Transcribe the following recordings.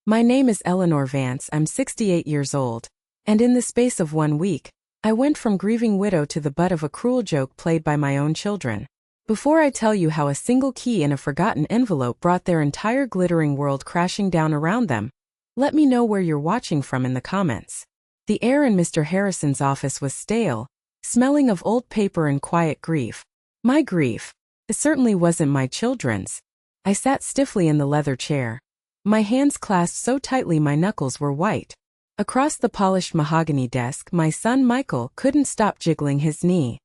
My name is Eleanor Vance, I'm 68 years old. And in the space of 1 week, I went from grieving widow to the butt of a cruel joke played by my own children. Before I tell you how a single key in a forgotten envelope brought their entire glittering world crashing down around them, let me know where you're watching from in the comments. The air in Mr. Harrison's office was stale, smelling of old paper and quiet grief. My grief. It certainly wasn't my children's. I sat stiffly in the leather chair, my hands clasped so tightly my knuckles were white. Across the polished mahogany desk, my son Michael couldn't stop jiggling his knee.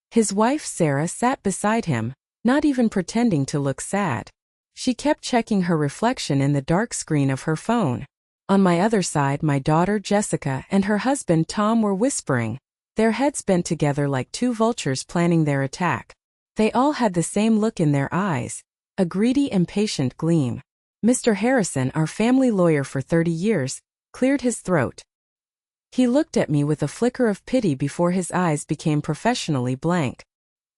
His wife Sarah sat beside him, not even pretending to look sad. She kept checking her reflection in the dark screen of her phone. On my other side, my daughter Jessica and her husband Tom were whispering, their heads bent together like two vultures planning their attack. They all had the same look in their eyes, a greedy, impatient gleam. Mr. Harrison, our family lawyer for 30 years, cleared his throat. He looked at me with a flicker of pity before his eyes became professionally blank.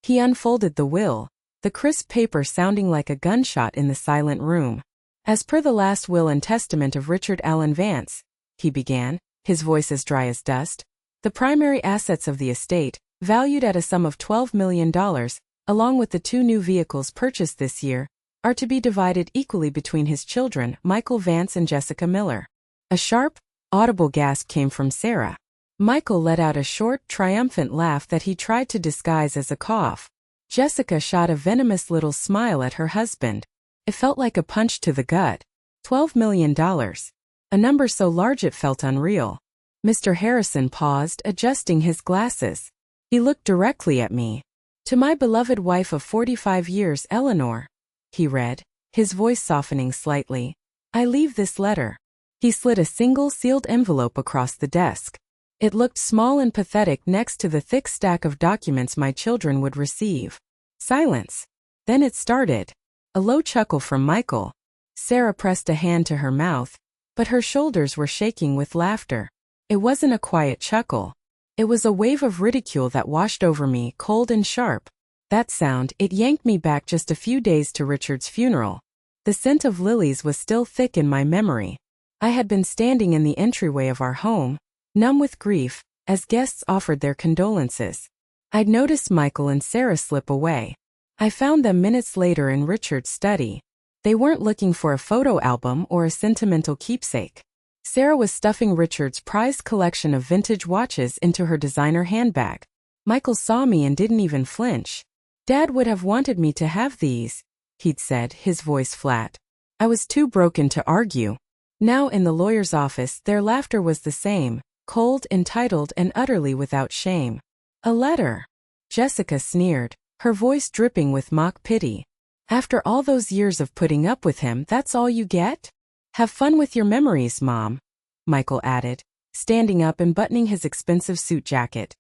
He unfolded the will, the crisp paper sounding like a gunshot in the silent room. As per the last will and testament of Richard Allen Vance, he began, his voice as dry as dust, the primary assets of the estate, valued at a sum of $12 million, along with the 2 new vehicles purchased this year, are to be divided equally between his children, Michael Vance and Jessica Miller. A sharp, audible gasp came from Sarah. Michael let out a short, triumphant laugh that he tried to disguise as a cough. Jessica shot a venomous little smile at her husband. It felt like a punch to the gut. $12 million. A number so large it felt unreal. Mr. Harrison paused, adjusting his glasses. He looked directly at me. To my beloved wife of 45 years, Eleanor, he read, his voice softening slightly. I leave this letter. He slid a single sealed envelope across the desk. It looked small and pathetic next to the thick stack of documents my children would receive. Silence. Then it started. A low chuckle from Michael. Sarah pressed a hand to her mouth, but her shoulders were shaking with laughter. It wasn't a quiet chuckle. It was a wave of ridicule that washed over me, cold and sharp. That sound, it yanked me back just a few days to Richard's funeral. The scent of lilies was still thick in my memory. I had been standing in the entryway of our home, numb with grief, as guests offered their condolences. I'd noticed Michael and Sarah slip away. I found them minutes later in Richard's study. They weren't looking for a photo album or a sentimental keepsake. Sarah was stuffing Richard's prized collection of vintage watches into her designer handbag. Michael saw me and didn't even flinch. Dad would have wanted me to have these, he'd said, his voice flat. I was too broken to argue. Now in the lawyer's office, their laughter was the same, cold, entitled, and utterly without shame. A letter. Jessica sneered, her voice dripping with mock pity. After all those years of putting up with him, that's all you get? Have fun with your memories, Mom, Michael added, standing up and buttoning his expensive suit jacket.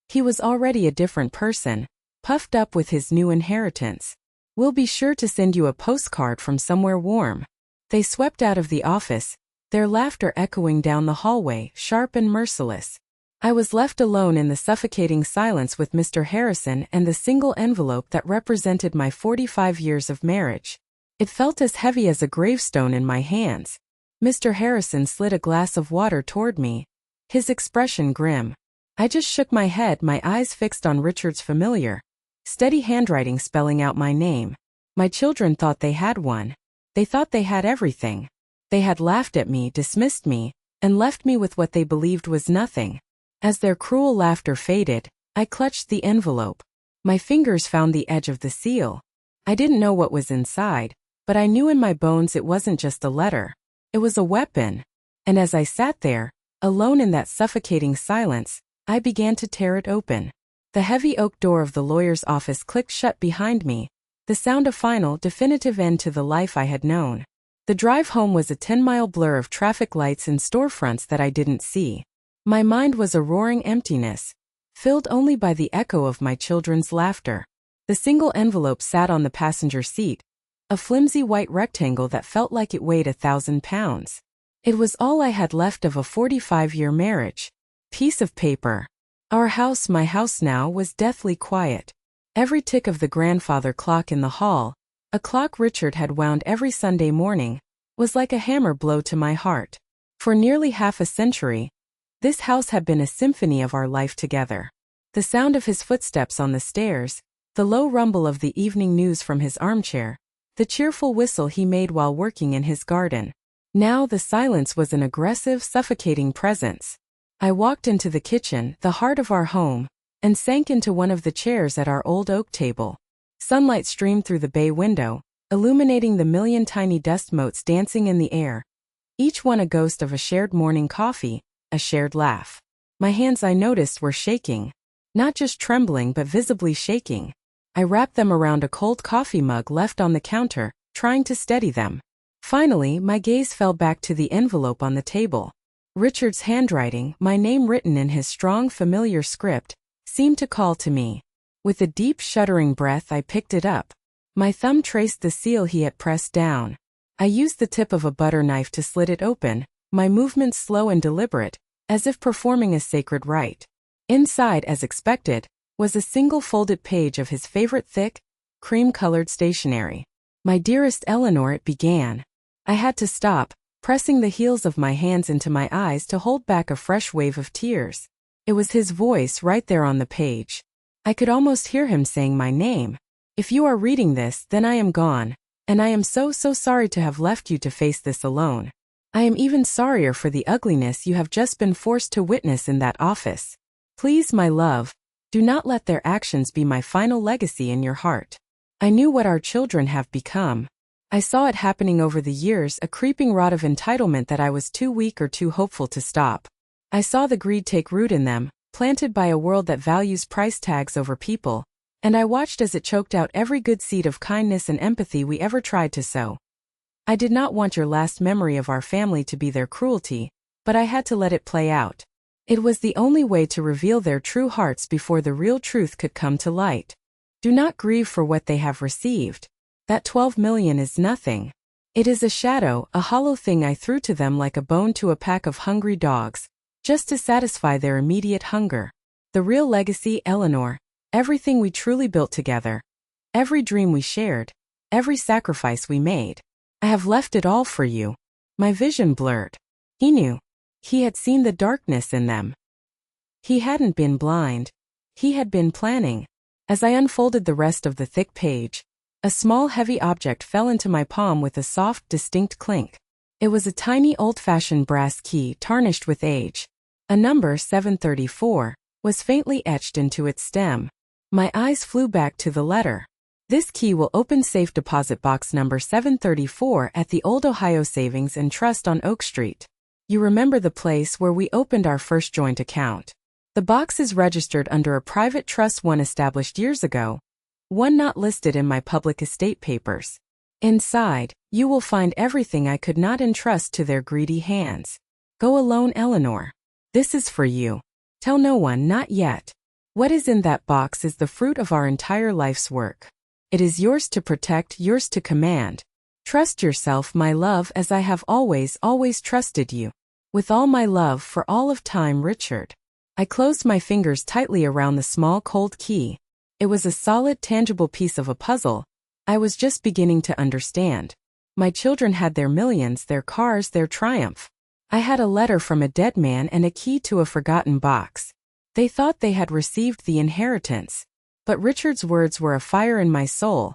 He was already a different person, puffed up with his new inheritance. We'll be sure to send you a postcard from somewhere warm. They swept out of the office, their laughter echoing down the hallway, sharp and merciless. I was left alone in the suffocating silence with Mr. Harrison and the single envelope that represented my 45 years of marriage. It felt as heavy as a gravestone in my hands. Mr. Harrison slid a glass of water toward me, his expression grim. I just shook my head, my eyes fixed on Richard's familiar, steady handwriting spelling out my name. My children thought they had one. They thought they had everything. They had laughed at me, dismissed me, and left me with what they believed was nothing. As their cruel laughter faded, I clutched the envelope. My fingers found the edge of the seal. I didn't know what was inside, but I knew in my bones it wasn't just a letter. It was a weapon. And as I sat there, alone in that suffocating silence, I began to tear it open. The heavy oak door of the lawyer's office clicked shut behind me, the sound a final, definitive end to the life I had known. The drive home was a 10-mile blur of traffic lights and storefronts that I didn't see. My mind was a roaring emptiness, filled only by the echo of my children's laughter. The single envelope sat on the passenger seat, a flimsy white rectangle that felt like it weighed 1,000 pounds. It was all I had left of a 45-year marriage. Piece of paper. Our house, my house now, was deathly quiet. Every tick of the grandfather clock in the hall, a clock Richard had wound every Sunday morning, was like a hammer blow to my heart. For nearly half a century, this house had been a symphony of our life together. The sound of his footsteps on the stairs, the low rumble of the evening news from his armchair, the cheerful whistle he made while working in his garden. Now the silence was an aggressive, suffocating presence. I walked into the kitchen, the heart of our home, and sank into one of the chairs at our old oak table. Sunlight streamed through the bay window, illuminating the million tiny dust motes dancing in the air, each one a ghost of a shared morning coffee, a shared laugh. My hands, I noticed, were shaking. Not just trembling but visibly shaking. I wrapped them around a cold coffee mug left on the counter, trying to steady them. Finally, my gaze fell back to the envelope on the table. Richard's handwriting, my name written in his strong, familiar script, seemed to call to me. With a deep, shuddering breath, I picked it up. My thumb traced the seal he had pressed down. I used the tip of a butter knife to slit it open, my movements slow and deliberate, as if performing a sacred rite. Inside, as expected, was a single folded page of his favorite thick, cream-colored stationery. "My dearest Eleanor," it began. I had to stop, pressing the heels of my hands into my eyes to hold back a fresh wave of tears. It was his voice right there on the page. I could almost hear him saying my name. "If you are reading this, then I am gone, and I am so sorry to have left you to face this alone. I am even sorrier for the ugliness you have just been forced to witness in that office. Please, my love, do not let their actions be my final legacy in your heart." I knew what our children have become. I saw it happening over the years, a creeping rot of entitlement that I was too weak or too hopeful to stop. I saw the greed take root in them, planted by a world that values price tags over people, and I watched as it choked out every good seed of kindness and empathy we ever tried to sow. I did not want your last memory of our family to be their cruelty, but I had to let it play out. It was the only way to reveal their true hearts before the real truth could come to light. Do not grieve for what they have received. That 12 million is nothing. It is a shadow, a hollow thing I threw to them like a bone to a pack of hungry dogs, just to satisfy their immediate hunger. The real legacy, Eleanor, everything we truly built together, every dream we shared, every sacrifice we made, I have left it all for you. My vision blurred. He knew. He had seen the darkness in them. He hadn't been blind. He had been planning. As I unfolded the rest of the thick page, a small heavy object fell into my palm with a soft, distinct clink. It was a tiny old-fashioned brass key tarnished with age. A number 734 was faintly etched into its stem. My eyes flew back to the letter. "This key will open safe deposit box number 734 at the Old Ohio Savings and Trust on Oak Street. You remember the place where we opened our first joint account. The box is registered under a private trust, one established years ago, one not listed in my public estate papers. Inside, you will find everything I could not entrust to their greedy hands. Go alone, Eleanor. This is for you. Tell no one, not yet. What is in that box is the fruit of our entire life's work. It is yours to protect, yours to command. Trust yourself, my love, as I have always trusted you. With all my love for all of time, Richard." I closed my fingers tightly around the small cold key. It was a solid, tangible piece of a puzzle I was just beginning to understand. My children had their millions, their cars, their triumph. I had a letter from a dead man and a key to a forgotten box. They thought they had received the inheritance. But Richard's words were a fire in my soul.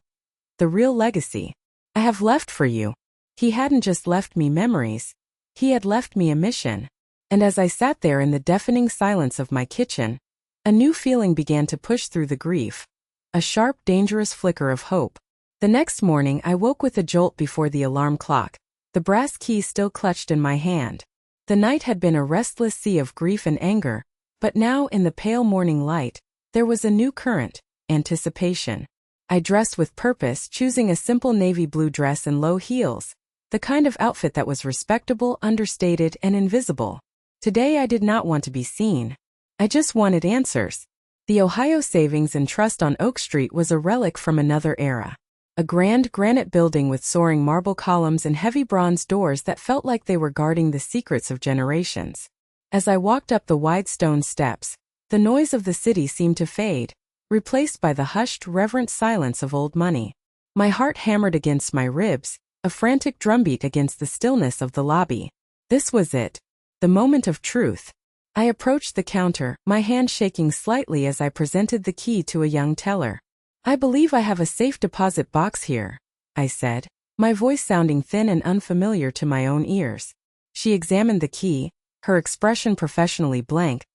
The real legacy I have left for you. He hadn't just left me memories. He had left me a mission. And as I sat there in the deafening silence of my kitchen, a new feeling began to push through the grief. A sharp, dangerous flicker of hope. The next morning I woke with a jolt before the alarm clock, the brass key still clutched in my hand. The night had been a restless sea of grief and anger, but now in the pale morning light, there was a new current, anticipation. I dressed with purpose, choosing a simple navy blue dress and low heels, the kind of outfit that was respectable, understated, and invisible. Today I did not want to be seen. I just wanted answers. The Ohio Savings and Trust on Oak Street was a relic from another era. A grand granite building with soaring marble columns and heavy bronze doors that felt like they were guarding the secrets of generations. As I walked up the wide stone steps, the noise of the city seemed to fade, replaced by the hushed, reverent silence of old money. My heart hammered against my ribs, a frantic drumbeat against the stillness of the lobby. This was it. The moment of truth. I approached the counter, my hand shaking slightly as I presented the key to a young teller. "I believe I have a safe deposit box here," I said, my voice sounding thin and unfamiliar to my own ears. She examined the key, her expression professionally blank,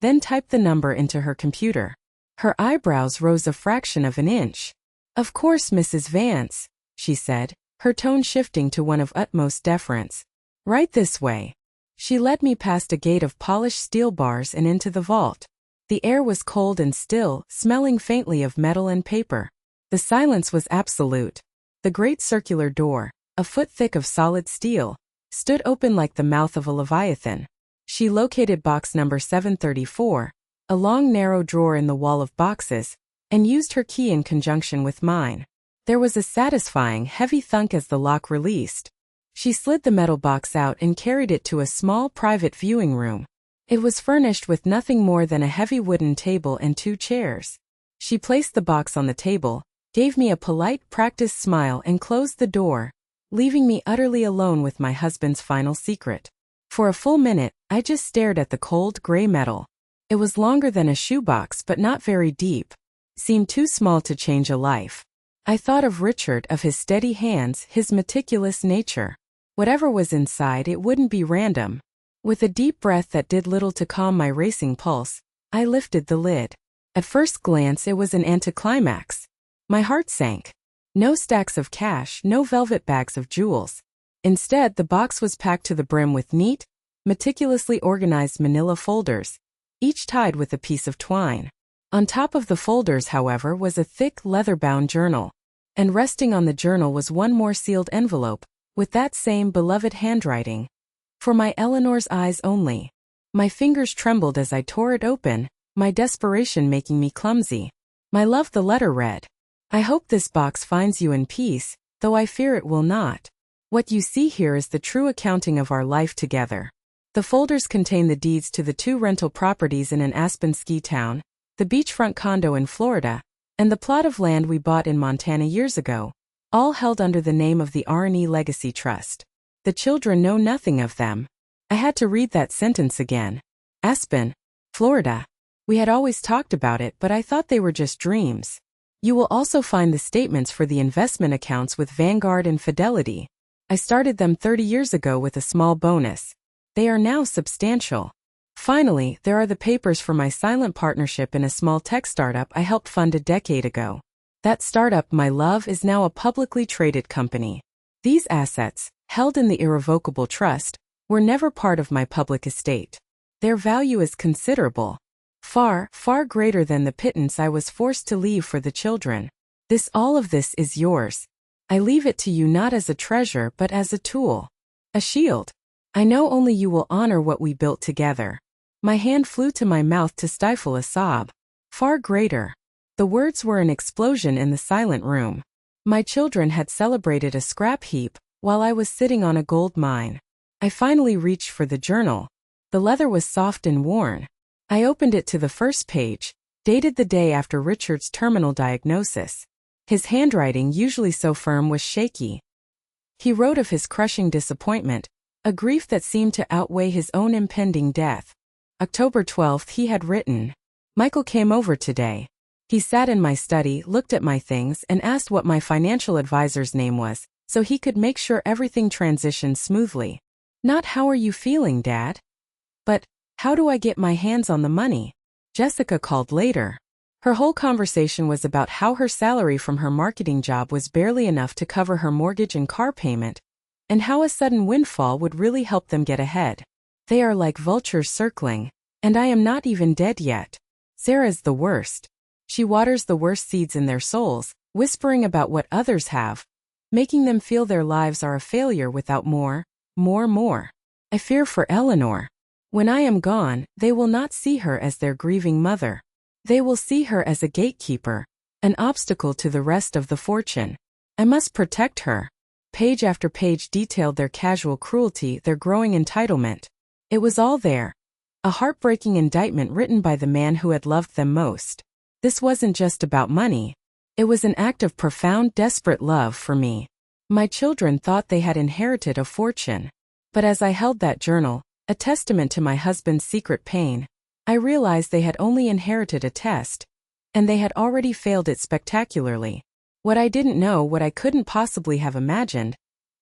then typed the number into her computer. Her eyebrows rose a fraction of an inch. "Of course, Mrs. Vance," she said, her tone shifting to one of utmost deference. "Right this way." She led me past a gate of polished steel bars and into the vault. The air was cold and still, smelling faintly of metal and paper. The silence was absolute. The great circular door, a foot thick of solid steel, stood open like the mouth of a leviathan. She located box number 734, a long narrow drawer in the wall of boxes, and used her key in conjunction with mine. There was a satisfying, heavy thunk as the lock released. She slid the metal box out and carried it to a small private viewing room. It was furnished with nothing more than a heavy wooden table and 2 chairs. She placed the box on the table, gave me a polite, practiced smile and closed the door, leaving me utterly alone with my husband's final secret. For a full minute, I just stared at the cold, gray metal. It was longer than a shoebox but not very deep. Seemed too small to change a life. I thought of Richard, of his steady hands, his meticulous nature. Whatever was inside, it wouldn't be random. With a deep breath that did little to calm my racing pulse, I lifted the lid. At first glance, it was an anticlimax. My heart sank. No stacks of cash, no velvet bags of jewels. Instead, the box was packed to the brim with neat, meticulously organized manila folders, each tied with a piece of twine. On top of the folders, however, was a thick, leather-bound journal. And resting on the journal was one more sealed envelope, with that same beloved handwriting. For my Eleanor's eyes only. My fingers trembled as I tore it open, my desperation making me clumsy. "My love," the letter read. "I hope this box finds you in peace, though I fear it will not. What you see here is the true accounting of our life together." The folders contain the deeds to the 2 rental properties in an Aspen ski town, the beachfront condo in Florida, and the plot of land we bought in Montana years ago, all held under the name of the R&E Legacy Trust. The children know nothing of them. I had to read that sentence again. Aspen, Florida. We had always talked about it, but I thought they were just dreams. You will also find the statements for the investment accounts with Vanguard and Fidelity. I started them 30 years ago with a small bonus. They are now substantial. Finally, there are the papers for my silent partnership in a small tech startup I helped fund a decade ago. That startup, my love, is now a publicly traded company. These assets, held in the irrevocable trust, were never part of my public estate. Their value is considerable. Far, far greater than the pittance I was forced to leave for the children. All of this is yours. I leave it to you not as a treasure but as a tool. A shield. I know only you will honor what we built together. My hand flew to my mouth to stifle a sob. Far greater. The words were an explosion in the silent room. My children had celebrated a scrap heap, while I was sitting on a gold mine. I finally reached for the journal. The leather was soft and worn. I opened it to the first page, dated the day after Richard's terminal diagnosis. His handwriting, usually so firm, was shaky. He wrote of his crushing disappointment, a grief that seemed to outweigh his own impending death. October 12th, he had written, "Michael came over today. He sat in my study, looked at my things, and asked what my financial advisor's name was, so he could make sure everything transitioned smoothly. Not 'How are you feeling, Dad?' but 'How do I get my hands on the money?' Jessica called later. Her whole conversation was about how her salary from her marketing job was barely enough to cover her mortgage and car payment, and how a sudden windfall would really help them get ahead. They are like vultures circling, and I am not even dead yet. Sarah's the worst. She waters the worst seeds in their souls, whispering about what others have, making them feel their lives are a failure without more. I fear for Eleanor. When I am gone, they will not see her as their grieving mother. They will see her as a gatekeeper, an obstacle to the rest of the fortune. I must protect her." Page after page detailed their casual cruelty, their growing entitlement. It was all there. A heartbreaking indictment written by the man who had loved them most. This wasn't just about money. It was an act of profound, desperate love for me. My children thought they had inherited a fortune. But as I held that journal, a testament to my husband's secret pain, I realized they had only inherited a test, and they had already failed it spectacularly. What I didn't know, what I couldn't possibly have imagined,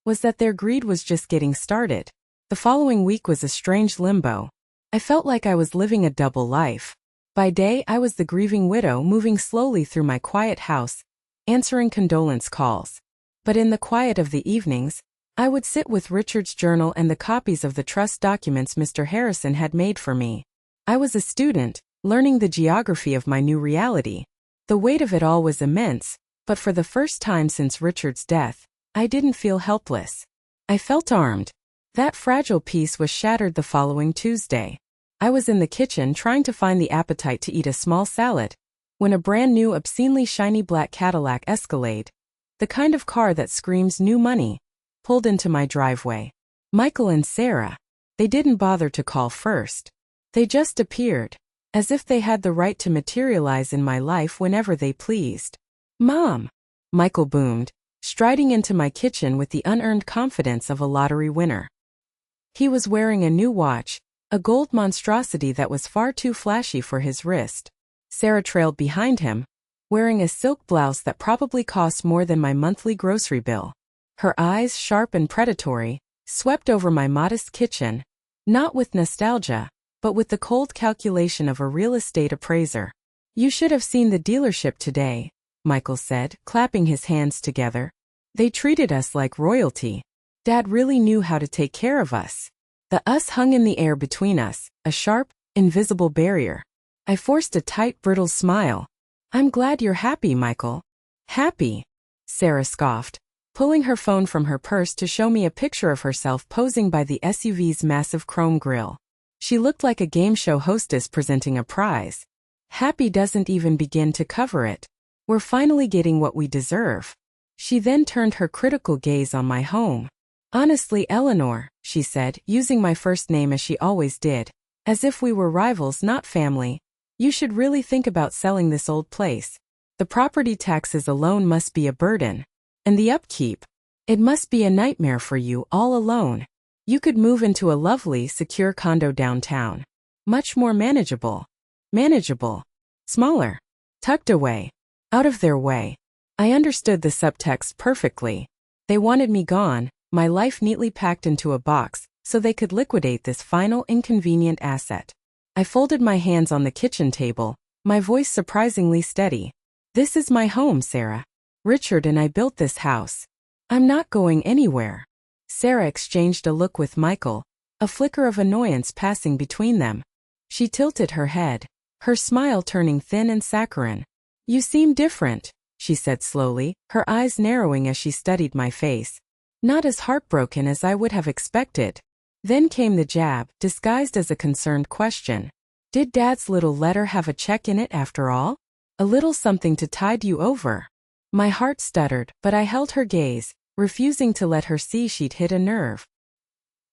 was that their greed was just getting started. The following week was a strange limbo. I felt like I was living a double life. By day, I was the grieving widow moving slowly through my quiet house, answering condolence calls. But in the quiet of the evenings, I would sit with Richard's journal and the copies of the trust documents Mr. Harrison had made for me. I was a student, learning the geography of my new reality. The weight of it all was immense, but for the first time since Richard's death, I didn't feel helpless. I felt armed. That fragile peace was shattered the following Tuesday. I was in the kitchen trying to find the appetite to eat a small salad, when a brand new obscenely shiny black Cadillac Escalade, the kind of car that screams new money, pulled into my driveway. Michael and Sarah, they didn't bother to call first. They just appeared, as if they had the right to materialize in my life whenever they pleased. "Mom," Michael boomed, striding into my kitchen with the unearned confidence of a lottery winner. He was wearing a new watch, a gold monstrosity that was far too flashy for his wrist. Sarah trailed behind him, wearing a silk blouse that probably cost more than my monthly grocery bill. Her eyes, sharp and predatory, swept over my modest kitchen, not with nostalgia, but with the cold calculation of a real estate appraiser. "You should have seen the dealership today," Michael said, clapping his hands together. "They treated us like royalty. Dad really knew how to take care of us." The us hung in the air between us, a sharp, invisible barrier. I forced a tight, brittle smile. "I'm glad you're happy, Michael." "Happy?" Sarah scoffed, pulling her phone from her purse to show me a picture of herself posing by the SUV's massive chrome grille. She looked like a game show hostess presenting a prize. "Happy doesn't even begin to cover it. We're finally getting what we deserve." She then turned her critical gaze on my home. "Honestly, Eleanor," she said, using my first name as she always did, as if we were rivals, not family, "you should really think about selling this old place. The property taxes alone must be a burden. And the upkeep. It must be a nightmare for you all alone. You could move into a lovely, secure condo downtown. Much more manageable. Manageable. Smaller. Tucked away. Out of their way." I understood the subtext perfectly. They wanted me gone, my life neatly packed into a box, so they could liquidate this final inconvenient asset. I folded my hands on the kitchen table, my voice surprisingly steady. "This is my home, Sarah. Richard and I built this house. I'm not going anywhere." Sarah exchanged a look with Michael, a flicker of annoyance passing between them. She tilted her head, her smile turning thin and saccharine. "You seem different," she said slowly, her eyes narrowing as she studied my face. "Not as heartbroken as I would have expected." Then came the jab, disguised as a concerned question. "Did Dad's little letter have a check in it after all? A little something to tide you over?" My heart stuttered, but I held her gaze, refusing to let her see she'd hit a nerve.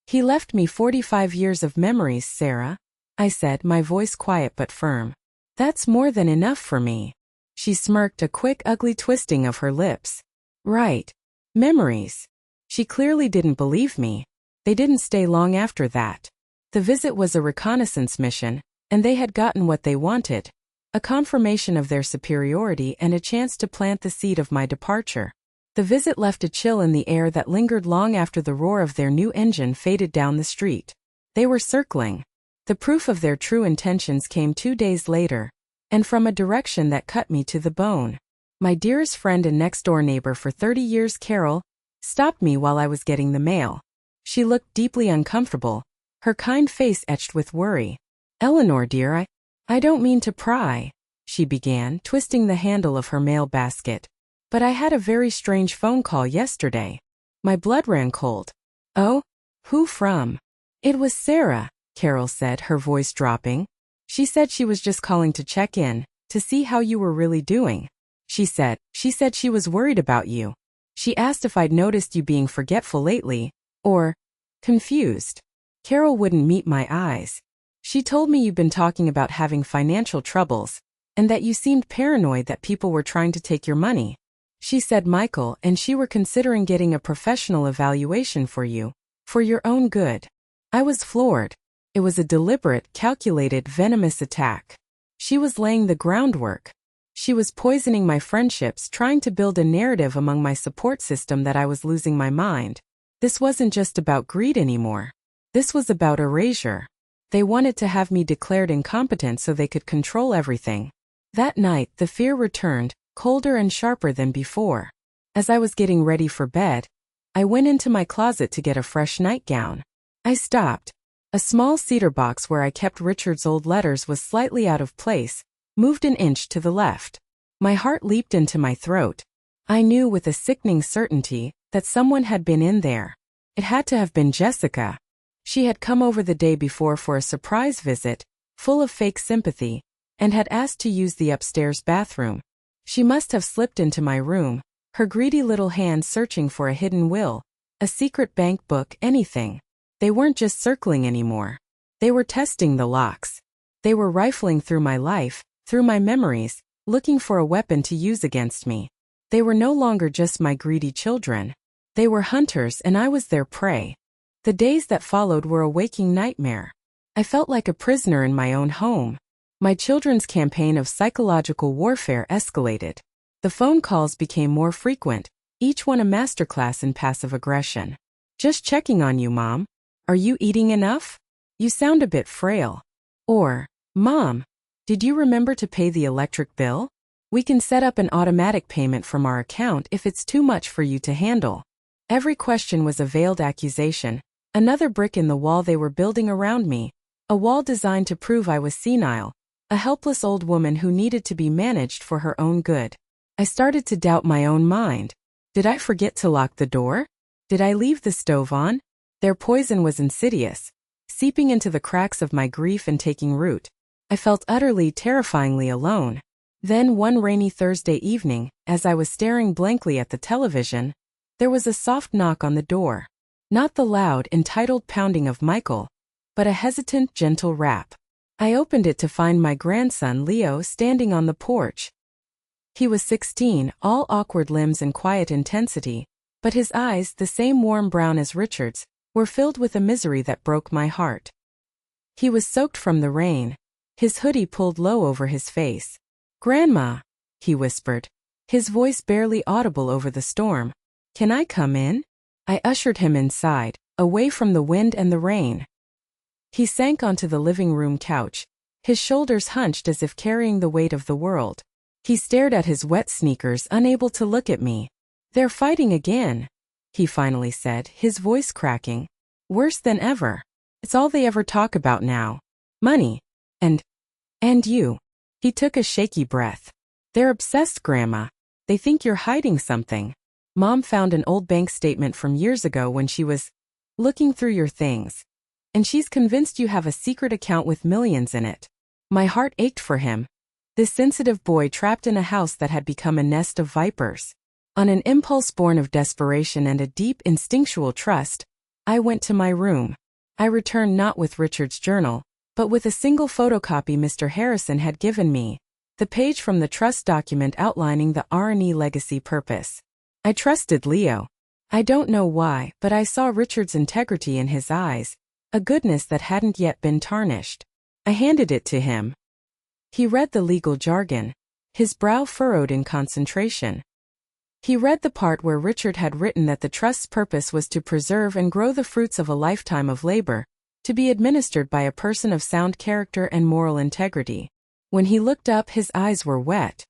"He left me 45 years of memories, Sarah," I said, my voice quiet but firm. "That's more than enough for me." She smirked, a quick, ugly twisting of her lips. "Right. Memories." She clearly didn't believe me. They didn't stay long after that. The visit was a reconnaissance mission, and they had gotten what they wanted. A confirmation of their superiority and a chance to plant the seed of my departure. The visit left a chill in the air that lingered long after the roar of their new engine faded down the street. They were circling. The proof of their true intentions came 2 days later, and from a direction that cut me to the bone. My dearest friend and next-door neighbor for 30 years, Carol, stopped me while I was getting the mail. She looked deeply uncomfortable, her kind face etched with worry. "Eleanor, dear, I don't mean to pry," she began, twisting the handle of her mail basket. "But I had a very strange phone call yesterday." My blood ran cold. "Oh? Who from?" "It was Sarah," Carol said, her voice dropping. "She said she was just calling to check in, to see how you were really doing. She said she was worried about you. She asked if I'd noticed you being forgetful lately, or confused." Carol wouldn't meet my eyes. "She told me you've been talking about having financial troubles, and that you seemed paranoid that people were trying to take your money." She said Michael and she were considering getting a professional evaluation for you, for your own good. I was floored. It was a deliberate, calculated, venomous attack. She was laying the groundwork. She was poisoning my friendships, trying to build a narrative among my support system that I was losing my mind. This wasn't just about greed anymore. This was about erasure. They wanted to have me declared incompetent so they could control everything. That night, the fear returned, colder and sharper than before. As I was getting ready for bed, I went into my closet to get a fresh nightgown. I stopped. A small cedar box where I kept Richard's old letters was slightly out of place, moved an inch to the left. My heart leaped into my throat. I knew with a sickening certainty that someone had been in there. It had to have been Jessica. She had come over the day before for a surprise visit, full of fake sympathy, and had asked to use the upstairs bathroom. She must have slipped into my room, her greedy little hands searching for a hidden will, a secret bank book, anything. They weren't just circling anymore. They were testing the locks. They were rifling through my life, through my memories, looking for a weapon to use against me. They were no longer just my greedy children. They were hunters and I was their prey. The days that followed were a waking nightmare. I felt like a prisoner in my own home. My children's campaign of psychological warfare escalated. The phone calls became more frequent, each one a masterclass in passive aggression. Just checking on you, Mom. Are you eating enough? You sound a bit frail. Or, Mom, did you remember to pay the electric bill? We can set up an automatic payment from our account if it's too much for you to handle. Every question was a veiled accusation, another brick in the wall they were building around me, a wall designed to prove I was senile, a helpless old woman who needed to be managed for her own good. I started to doubt my own mind. Did I forget to lock the door? Did I leave the stove on? Their poison was insidious, seeping into the cracks of my grief and taking root. I felt utterly, terrifyingly alone. Then one rainy Thursday evening, as I was staring blankly at the television, there was a soft knock on the door. Not the loud, entitled pounding of Michael, but a hesitant, gentle rap. I opened it to find my grandson Leo standing on the porch. He was 16, all awkward limbs and quiet intensity, but his eyes, the same warm brown as Richard's, were filled with a misery that broke my heart. He was soaked from the rain, his hoodie pulled low over his face. "Grandma," he whispered, his voice barely audible over the storm. "Can I come in?" I ushered him inside, away from the wind and the rain. He sank onto the living room couch, his shoulders hunched as if carrying the weight of the world. He stared at his wet sneakers, unable to look at me. "They're fighting again," he finally said, his voice cracking. "Worse than ever. It's all they ever talk about now. Money. And you." He took a shaky breath. "They're obsessed, Grandma. They think you're hiding something. Mom found an old bank statement from years ago when she was looking through your things. And she's convinced you have a secret account with millions in it." My heart ached for him. This sensitive boy trapped in a house that had become a nest of vipers. On an impulse born of desperation and a deep instinctual trust, I went to my room. I returned not with Richard's journal, but with a single photocopy Mr. Harrison had given me, the page from the trust document outlining the R&E legacy purpose. I trusted Leo. I don't know why, but I saw Richard's integrity in his eyes, a goodness that hadn't yet been tarnished. I handed it to him. He read the legal jargon, his brow furrowed in concentration. He read the part where Richard had written that the trust's purpose was to preserve and grow the fruits of a lifetime of labor, to be administered by a person of sound character and moral integrity. When he looked up, his eyes were wet.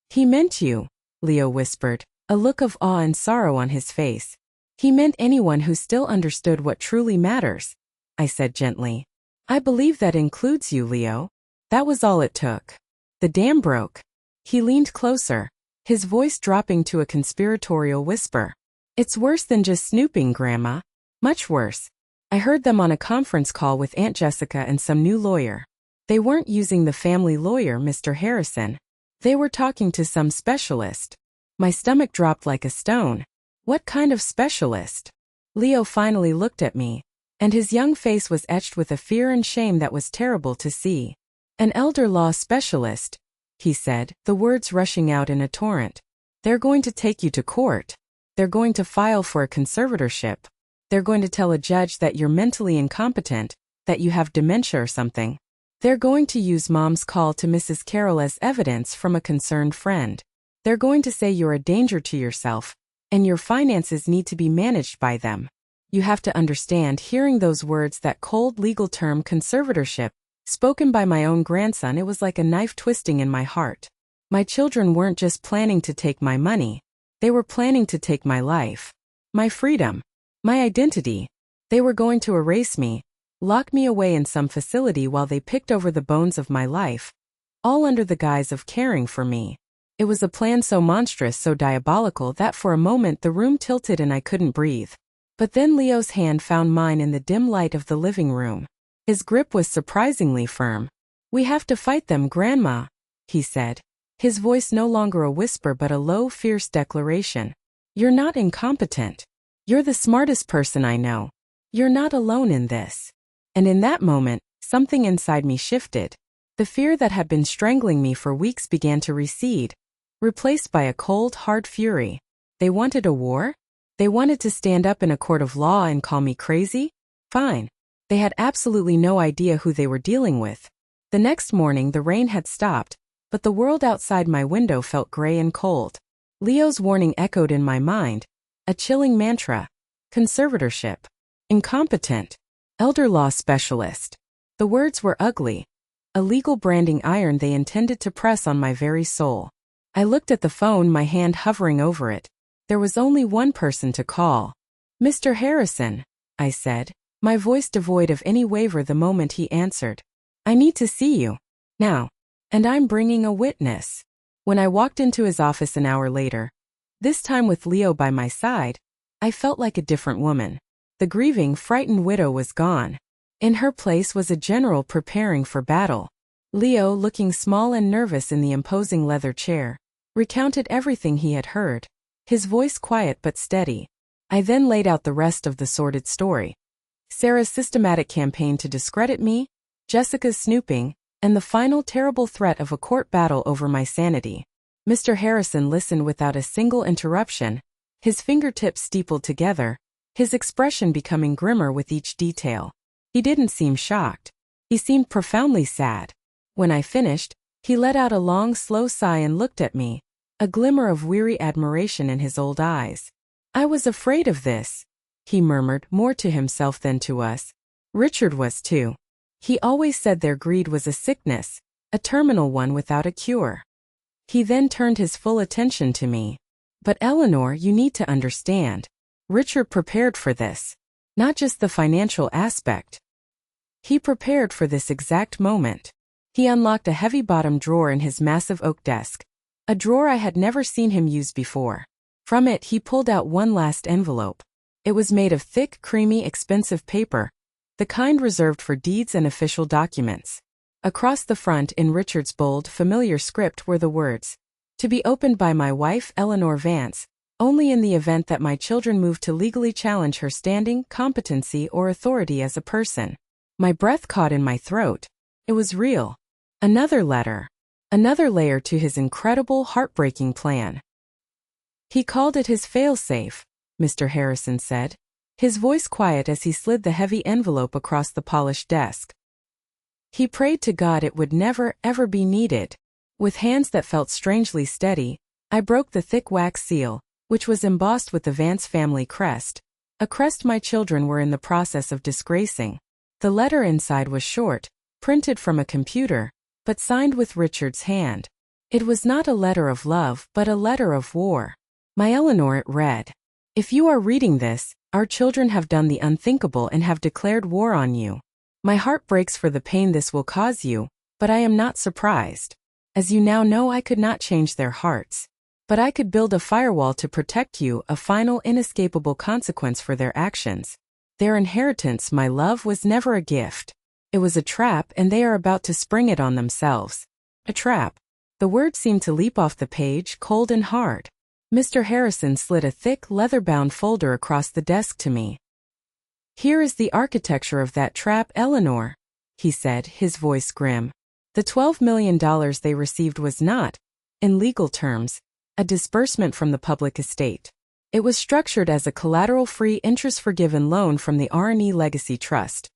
"He meant you," Leo whispered, a look of awe and sorrow on his face. "He meant anyone who still understood what truly matters," I said gently. "I believe that includes you, Leo." That was all it took. The dam broke. He leaned closer, his voice dropping to a conspiratorial whisper. "It's worse than just snooping, Grandma. Much worse. I heard them on a conference call with Aunt Jessica and some new lawyer. They weren't using the family lawyer, Mr. Harrison. They were talking to some specialist." My stomach dropped like a stone. What kind of specialist? Leo finally looked at me, and his young face was etched with a fear and shame that was terrible to see. "An elder law specialist," he said, the words rushing out in a torrent. They're going to take you to court. They're going to file for a conservatorship. They're going to tell a judge that you're mentally incompetent, that you have dementia or something. They're going to use Mom's call to Mrs. Carroll as evidence from a concerned friend. They're going to say you're a danger to yourself, and your finances need to be managed by them. You have to understand, hearing those words, that cold legal term conservatorship, spoken by my own grandson, it was like a knife twisting in my heart. My children weren't just planning to take my money. They were planning to take my life, my freedom, my identity. They were going to erase me, lock me away in some facility while they picked over the bones of my life, all under the guise of caring for me. It was a plan so monstrous, so diabolical, that for a moment the room tilted and I couldn't breathe. But then Leo's hand found mine in the dim light of the living room. His grip was surprisingly firm. "We have to fight them, Grandma," he said. His voice no longer a whisper but a low, fierce declaration. "You're not incompetent. You're the smartest person I know. You're not alone in this." And in that moment, something inside me shifted. The fear that had been strangling me for weeks began to recede, replaced by a cold, hard fury. They wanted a war? They wanted to stand up in a court of law and call me crazy? Fine. They had absolutely no idea who they were dealing with. The next morning the rain had stopped, but the world outside my window felt gray and cold. Leo's warning echoed in my mind, a chilling mantra. Conservatorship. Incompetent. Elder law specialist. The words were ugly. A legal branding iron they intended to press on my very soul. I looked at the phone, my hand hovering over it. There was only one person to call. "Mr. Harrison," I said, my voice devoid of any waver the moment he answered. "I need to see you. Now. And I'm bringing a witness." When I walked into his office an hour later, this time with Leo by my side, I felt like a different woman. The grieving, frightened widow was gone. In her place was a general preparing for battle. Leo, looking small and nervous in the imposing leather chair, recounted everything he had heard, his voice quiet but steady. I then laid out the rest of the sordid story. Sarah's systematic campaign to discredit me, Jessica's snooping, and the final terrible threat of a court battle over my sanity. Mr. Harrison listened without a single interruption, his fingertips steepled together, his expression becoming grimmer with each detail. He didn't seem shocked. He seemed profoundly sad. When I finished, he let out a long, slow sigh and looked at me, a glimmer of weary admiration in his old eyes. "I was afraid of this," he murmured, more to himself than to us. Richard was too. He always said their greed was a sickness, a terminal one without a cure. He then turned his full attention to me. "But Eleanor, you need to understand. Richard prepared for this. Not just the financial aspect. He prepared for this exact moment." He unlocked a heavy-bottomed drawer in his massive oak desk, a drawer I had never seen him use before. From it he pulled out one last envelope. It was made of thick, creamy, expensive paper, the kind reserved for deeds and official documents. Across the front, in Richard's bold, familiar script, were the words, "To be opened by my wife, Eleanor Vance, only in the event that my children move to legally challenge her standing, competency, or authority as a person." My breath caught in my throat. It was real. Another letter. Another layer to his incredible, heartbreaking plan. "He called it his fail-safe," Mr. Harrison said, his voice quiet as he slid the heavy envelope across the polished desk. "He prayed to God it would never, ever be needed." With hands that felt strangely steady, I broke the thick wax seal, which was embossed with the Vance family crest, a crest my children were in the process of disgracing. The letter inside was short, printed from a computer, but signed with Richard's hand. It was not a letter of love, but a letter of war. "My Eleanor," it read, "if you are reading this, our children have done the unthinkable and have declared war on you. My heart breaks for the pain this will cause you, but I am not surprised. As you now know, I could not change their hearts. But I could build a firewall to protect you, a final, inescapable consequence for their actions. Their inheritance, my love, was never a gift. It was a trap, and they are about to spring it on themselves. A trap." The words seemed to leap off the page, cold and hard. Mr. Harrison slid a thick, leather-bound folder across the desk to me. "Here is the architecture of that trap, Eleanor," he said, his voice grim. "The $12 million they received was not, in legal terms, a disbursement from the public estate. It was structured as a collateral-free interest-forgiven loan from the R&E Legacy Trust,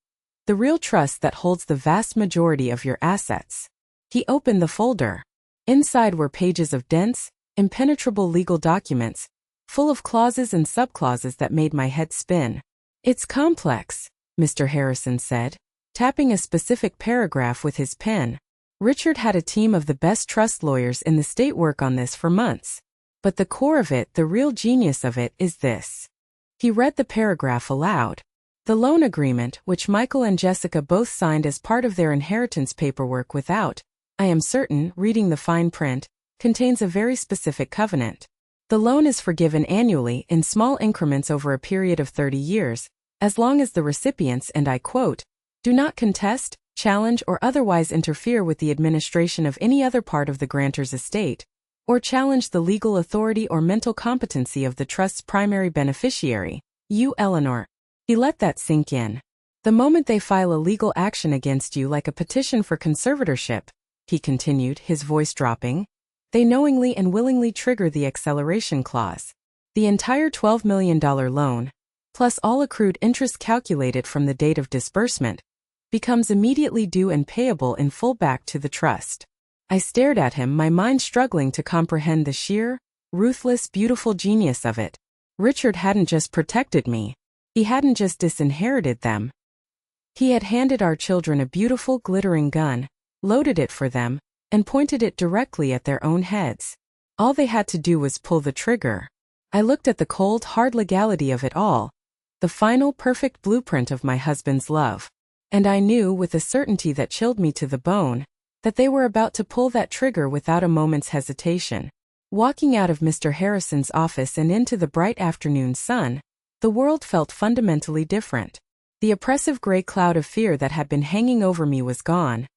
the real trust that holds the vast majority of your assets. He opened the folder. Inside were pages of dense, impenetrable legal documents, full of clauses and subclauses that made my head spin. "It's complex," Mr. Harrison said, tapping a specific paragraph with his pen. "Richard had a team of the best trust lawyers in the state work on this for months. But the core of it, the real genius of it, is this." He read the paragraph aloud. "The loan agreement, which Michael and Jessica both signed as part of their inheritance paperwork without, I am certain, reading the fine print, contains a very specific covenant. The loan is forgiven annually in small increments over a period of 30 years, as long as the recipients, and I quote, do not contest, challenge or otherwise interfere with the administration of any other part of the grantor's estate, or challenge the legal authority or mental competency of the trust's primary beneficiary, you Eleanor." He let that sink in. "The moment they file a legal action against you like a petition for conservatorship," he continued, his voice dropping, "they knowingly and willingly trigger the acceleration clause. The entire $12 million loan, plus all accrued interest calculated from the date of disbursement, becomes immediately due and payable in full back to the trust." I stared at him, my mind struggling to comprehend the sheer, ruthless, beautiful genius of it. Richard hadn't just protected me. He hadn't just disinherited them. He had handed our children a beautiful, glittering gun, loaded it for them, and pointed it directly at their own heads. All they had to do was pull the trigger. I looked at the cold, hard legality of it all, the final, perfect blueprint of my husband's love. And I knew, with a certainty that chilled me to the bone, that they were about to pull that trigger without a moment's hesitation. Walking out of Mr. Harrison's office and into the bright afternoon sun, the world felt fundamentally different. The oppressive gray cloud of fear that had been hanging over me was gone,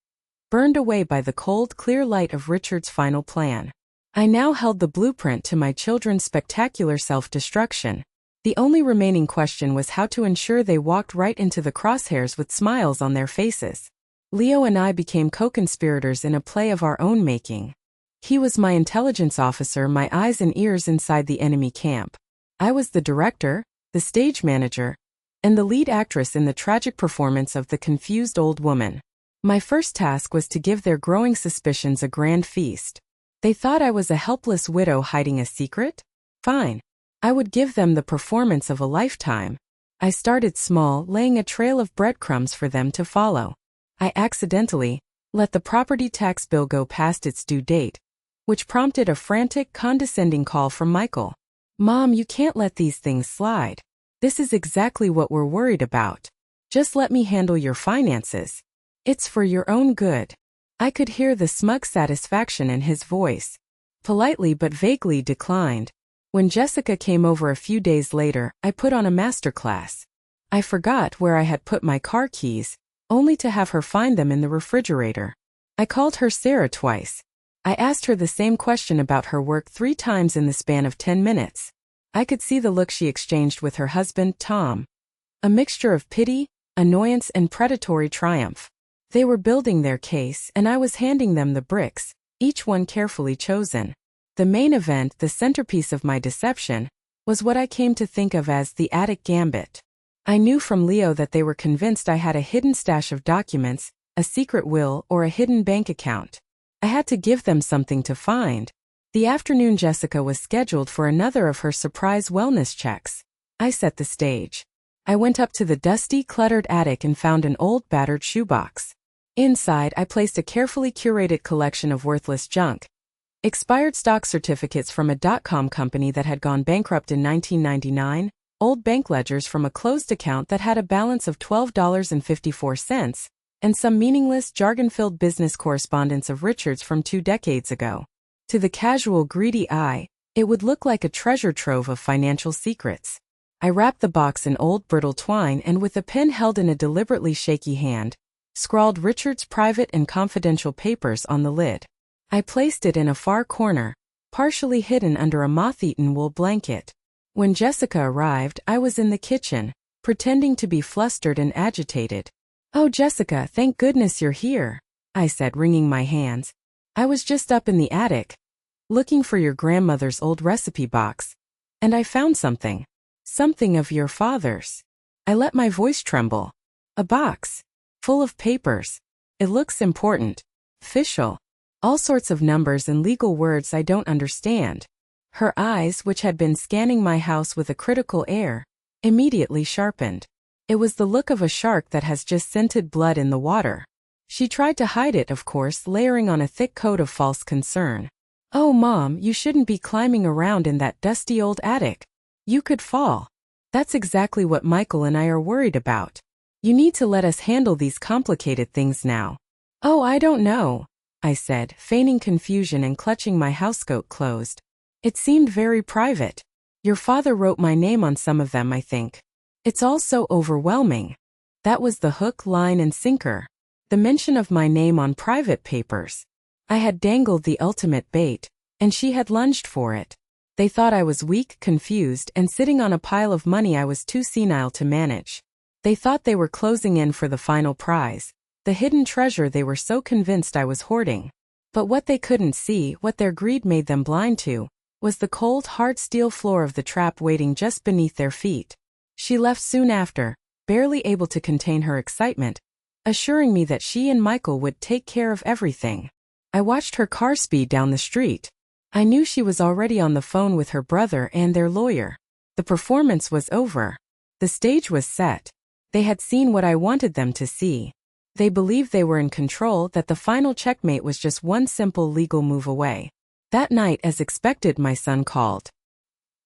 burned away by the cold, clear light of Richard's final plan. I now held the blueprint to my children's spectacular self-destruction. The only remaining question was how to ensure they walked right into the crosshairs with smiles on their faces. Leo and I became co-conspirators in a play of our own making. He was my intelligence officer, my eyes and ears inside the enemy camp. I was the director, the stage manager, and the lead actress in the tragic performance of The Confused Old Woman. My first task was to give their growing suspicions a grand feast. They thought I was a helpless widow hiding a secret? Fine. I would give them the performance of a lifetime. I started small, laying a trail of breadcrumbs for them to follow. I accidentally let the property tax bill go past its due date, which prompted a frantic, condescending call from Michael. "Mom, you can't let these things slide. This is exactly what we're worried about. Just let me handle your finances. It's for your own good." I could hear the smug satisfaction in his voice. Politely but vaguely declined. When Jessica came over a few days later, I put on a masterclass. I forgot where I had put my car keys, only to have her find them in the refrigerator. I called her Sarah twice. I asked her the same question about her work 3 times in the span of 10 minutes. I could see the look she exchanged with her husband, Tom. A mixture of pity, annoyance, and predatory triumph. They were building their case, and I was handing them the bricks, each one carefully chosen. The main event, the centerpiece of my deception, was what I came to think of as the attic gambit. I knew from Leo that they were convinced I had a hidden stash of documents, a secret will, or a hidden bank account. I had to give them something to find. The afternoon Jessica was scheduled for another of her surprise wellness checks. I set the stage. I went up to the dusty, cluttered attic and found an old, battered shoebox. Inside, I placed a carefully curated collection of worthless junk. Expired stock certificates from a dot-com company that had gone bankrupt in 1999, old bank ledgers from a closed account that had a balance of $12.54, and some meaningless, jargon-filled business correspondence of Richard's from 2 decades ago. To the casual, greedy eye, it would look like a treasure trove of financial secrets. I wrapped the box in old, brittle twine and, with a pen held in a deliberately shaky hand, scrawled Richard's private and confidential papers on the lid. I placed it in a far corner, partially hidden under a moth-eaten wool blanket. When Jessica arrived, I was in the kitchen, pretending to be flustered and agitated. "Oh, Jessica, thank goodness you're here," I said, wringing my hands. "I was just up in the attic, looking for your grandmother's old recipe box. And I found something. Something of your father's. I let my voice tremble. A box. Full of papers. It looks important. Official. All sorts of numbers and legal words I don't understand. Her eyes, which had been scanning my house with a critical air, immediately sharpened. It was the look of a shark that has just scented blood in the water. She tried to hide it, of course, layering on a thick coat of false concern. "Oh, Mom, you shouldn't be climbing around in that dusty old attic. You could fall. That's exactly what Michael and I are worried about. You need to let us handle these complicated things now." "Oh, I don't know," I said, feigning confusion and clutching my housecoat closed. "It seemed very private. Your father wrote my name on some of them, I think. It's all so overwhelming." That was the hook, line, and sinker. The mention of my name on private papers. I had dangled the ultimate bait, and she had lunged for it. They thought I was weak, confused, and sitting on a pile of money I was too senile to manage. They thought they were closing in for the final prize, the hidden treasure they were so convinced I was hoarding. But what they couldn't see, what their greed made them blind to, was the cold, hard steel floor of the trap waiting just beneath their feet. She left soon after, barely able to contain her excitement, assuring me that she and Michael would take care of everything. I watched her car speed down the street. I knew she was already on the phone with her brother and their lawyer. The performance was over. The stage was set. They had seen what I wanted them to see. They believed they were in control, that the final checkmate was just one simple legal move away. That night, as expected, my son called.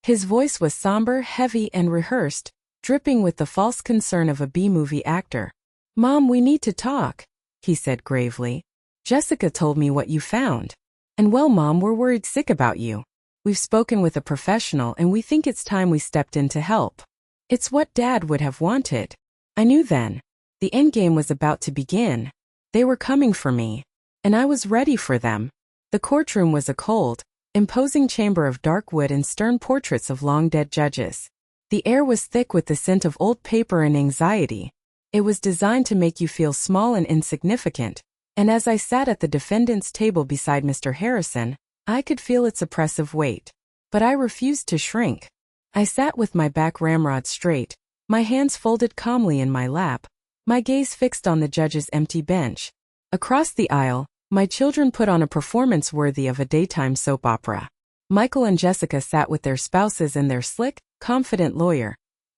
His voice was somber, heavy, and rehearsed, dripping with the false concern of a B-movie actor. "Mom, we need to talk," he said gravely. "Jessica told me what you found. And well, Mom, we're worried sick about you. We've spoken with a professional and we think it's time we stepped in to help." It's what Dad would have wanted. I knew then. The endgame was about to begin. They were coming for me. And I was ready for them. The courtroom was a cold, imposing chamber of dark wood and stern portraits of long-dead judges. The air was thick with the scent of old paper and anxiety. It was designed to make you feel small and insignificant. And as I sat at the defendant's table beside Mr. Harrison, I could feel its oppressive weight. But I refused to shrink. I sat with my back ramrod straight, my hands folded calmly in my lap, my gaze fixed on the judge's empty bench. Across the aisle, my children put on a performance worthy of a daytime soap opera. Michael and Jessica sat with their spouses and their slick, confident lawyer,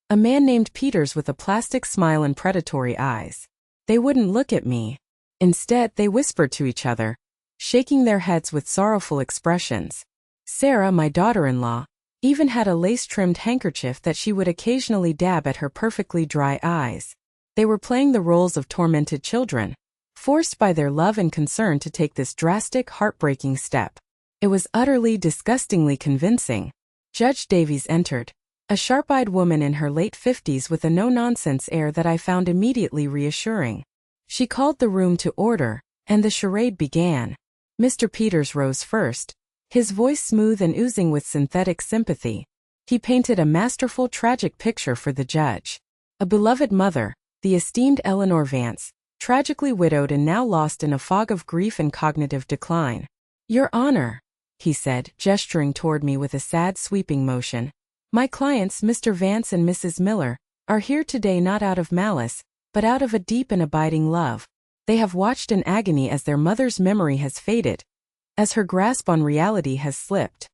a man named Peters with a plastic smile and predatory eyes. They wouldn't look at me. Instead, they whispered to each other, shaking their heads with sorrowful expressions. Sarah, my daughter-in-law, even had a lace-trimmed handkerchief that she would occasionally dab at her perfectly dry eyes. They were playing the roles of tormented children, forced by their love and concern to take this drastic, heartbreaking step. It was utterly, disgustingly convincing. Judge Davies entered, a sharp-eyed woman in her late 50s with a no-nonsense air that I found immediately reassuring. She called the room to order, and the charade began. Mr. Peters rose first, his voice smooth and oozing with synthetic sympathy. He painted a masterful, tragic picture for the judge. A beloved mother, the esteemed Eleanor Vance, tragically widowed and now lost in a fog of grief and cognitive decline. "Your Honor," he said, gesturing toward me with a sad, sweeping motion, "my clients, Mr. Vance and Mrs. Miller, are here today not out of malice, but out of a deep and abiding love. They have watched in agony as their mother's memory has faded, as her grasp on reality has slipped."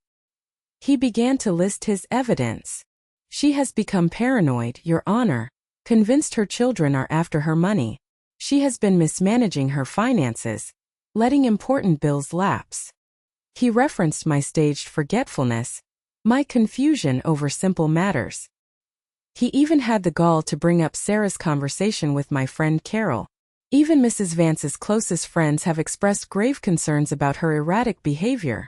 He began to list his evidence. "She has become paranoid, Your Honor, convinced her children are after her money. She has been mismanaging her finances, letting important bills lapse." He referenced my staged forgetfulness, my confusion over simple matters. He even had the gall to bring up Sarah's conversation with my friend Carol. "Even Mrs. Vance's closest friends have expressed grave concerns about her erratic behavior,"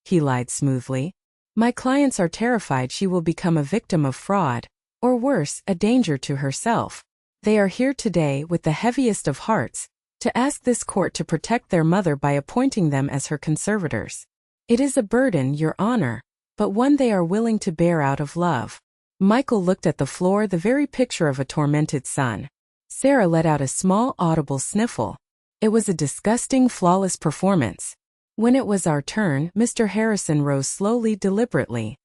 he lied smoothly. "My clients are terrified she will become a victim of fraud, or worse, a danger to herself. They are here today with the heaviest of hearts, to ask this court to protect their mother by appointing them as her conservators. It is a burden, Your Honor, but one they are willing to bear out of love." Michael looked at the floor, the very picture of a tormented son. Sarah let out a small, audible sniffle. It was a disgusting, flawless performance. When it was our turn, Mr. Harrison rose slowly, deliberately.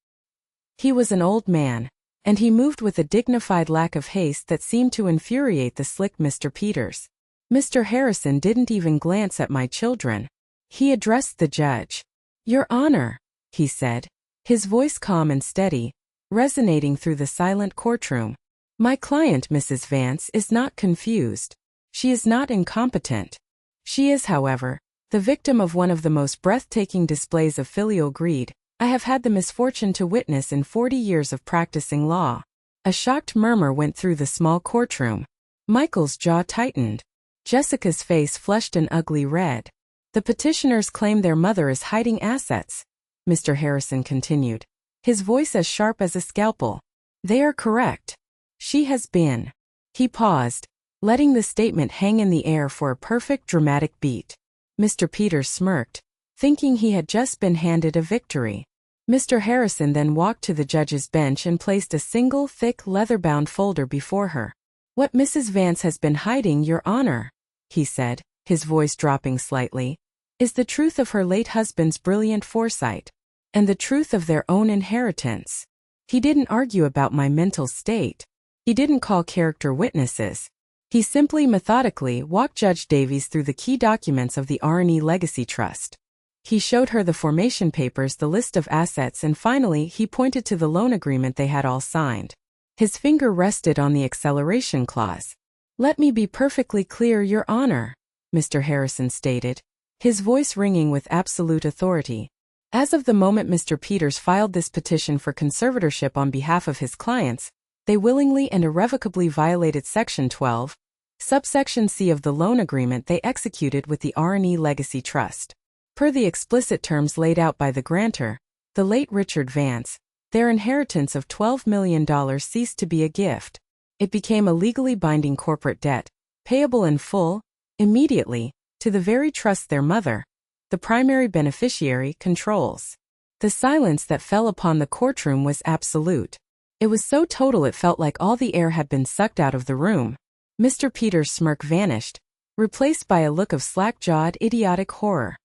He was an old man, and he moved with a dignified lack of haste that seemed to infuriate the slick Mr. Peters. Mr. Harrison didn't even glance at my children. He addressed the judge. "Your Honor," he said, his voice calm and steady, resonating through the silent courtroom. "My client, Mrs. Vance, is not confused. She is not incompetent. She is, however, the victim of one of the most breathtaking displays of filial greed I have had the misfortune to witness in 40 years of practicing law." A shocked murmur went through the small courtroom. Michael's jaw tightened. Jessica's face flushed an ugly red. "The petitioners claim their mother is hiding assets," Mr. Harrison continued, his voice as sharp as a scalpel. "They are correct. She has been." He paused, letting the statement hang in the air for a perfect dramatic beat. Mr. Peters smirked, thinking he had just been handed a victory. Mr. Harrison then walked to the judge's bench and placed a single, thick, leather-bound folder before her. "What Mrs. Vance has been hiding, Your Honor," he said, his voice dropping slightly, "is the truth of her late husband's brilliant foresight, and the truth of their own inheritance." He didn't argue about my mental state. He didn't call character witnesses. He simply methodically walked Judge Davies through the key documents of the R&E Legacy Trust. He showed her the formation papers, the list of assets, and finally he pointed to the loan agreement they had all signed. His finger rested on the acceleration clause. "Let me be perfectly clear, Your Honor," Mr. Harrison stated, his voice ringing with absolute authority. "As of the moment Mr. Peters filed this petition for conservatorship on behalf of his clients, they willingly and irrevocably violated Section 12, subsection C of the loan agreement they executed with the R&E Legacy Trust. Per the explicit terms laid out by the grantor, the late Richard Vance, their inheritance of $12 million ceased to be a gift. It became a legally binding corporate debt, payable in full, immediately, to the very trust their mother, the primary beneficiary, controls." The silence that fell upon the courtroom was absolute. It was so total it felt like all the air had been sucked out of the room. Mr. Peters' smirk vanished, replaced by a look of slack-jawed, idiotic horror.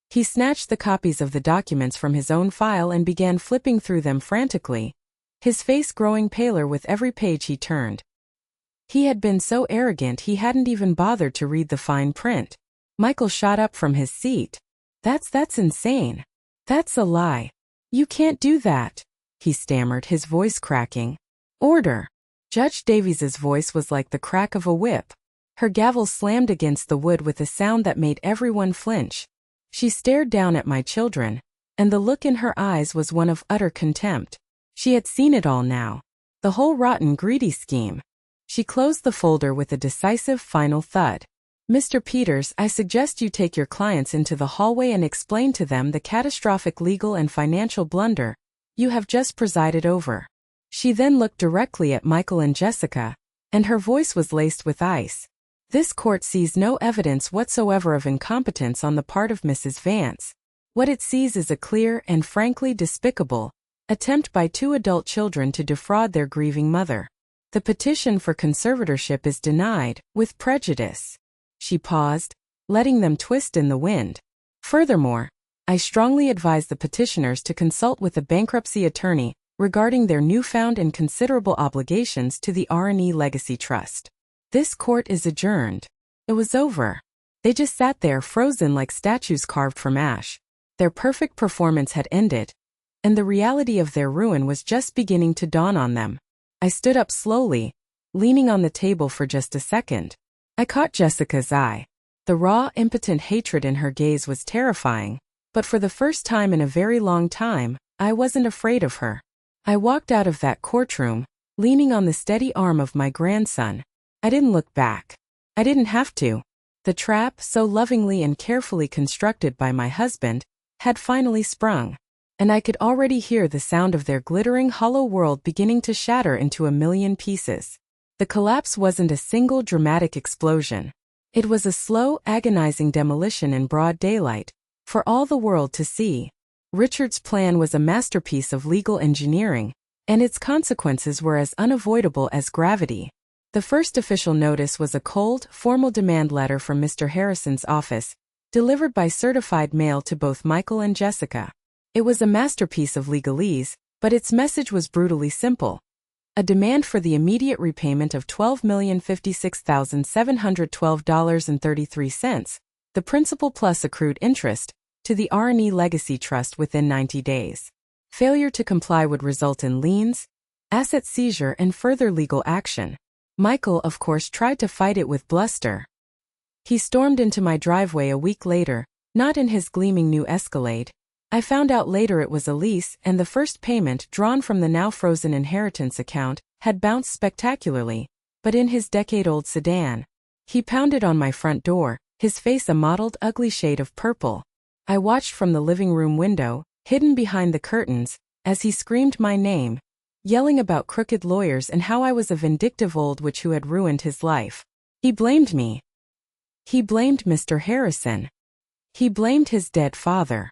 He snatched the copies of the documents from his own file and began flipping through them frantically, his face growing paler with every page he turned. He had been so arrogant he hadn't even bothered to read the fine print. Michael shot up from his seat. That's insane. That's a lie. You can't do that," he stammered, his voice cracking. "Order." Judge Davies's voice was like the crack of a whip. Her gavel slammed against the wood with a sound that made everyone flinch. She stared down at my children, and the look in her eyes was one of utter contempt. She had seen it all now. The whole rotten, greedy scheme. She closed the folder with a decisive final thud. "Mr. Peters, I suggest you take your clients into the hallway and explain to them the catastrophic legal and financial blunder you have just presided over." She then looked directly at Michael and Jessica, and her voice was laced with ice. "This court sees no evidence whatsoever of incompetence on the part of Mrs. Vance. What it sees is a clear and frankly despicable attempt by two adult children to defraud their grieving mother. The petition for conservatorship is denied, with prejudice." She paused, letting them twist in the wind. "Furthermore, I strongly advise the petitioners to consult with a bankruptcy attorney regarding their newfound and considerable obligations to the R&E Legacy Trust." This court is adjourned. It was over. They just sat there frozen like statues carved from ash. Their perfect performance had ended, and the reality of their ruin was just beginning to dawn on them. I stood up slowly, leaning on the table for just a second. I caught Jessica's eye. The raw, impotent hatred in her gaze was terrifying, but for the first time in a very long time, I wasn't afraid of her. I walked out of that courtroom, leaning on the steady arm of my grandson. I didn't look back. I didn't have to. The trap, so lovingly and carefully constructed by my husband, had finally sprung, and I could already hear the sound of their glittering hollow world beginning to shatter into a million pieces. The collapse wasn't a single dramatic explosion. It was a slow, agonizing demolition in broad daylight, for all the world to see. Richard's plan was a masterpiece of legal engineering, and its consequences were as unavoidable as gravity. The first official notice was a cold, formal demand letter from Mr. Harrison's office, delivered by certified mail to both Michael and Jessica. It was a masterpiece of legalese, but its message was brutally simple. A demand for the immediate repayment of $12,056,712.33, the principal plus accrued interest, to the R&E Legacy Trust within 90 days. Failure to comply would result in liens, asset seizure, and further legal action. Michael, of course, tried to fight it with bluster. He stormed into my driveway a week later, not in his gleaming new Escalade. I found out later it was a lease, and the first payment, drawn from the now-frozen inheritance account, had bounced spectacularly, but in his decade-old sedan. He pounded on my front door, his face a mottled, ugly shade of purple. I watched from the living room window, hidden behind the curtains, as he screamed my name, yelling about crooked lawyers and how I was a vindictive old witch who had ruined his life. He blamed me. He blamed Mr. Harrison. He blamed his dead father.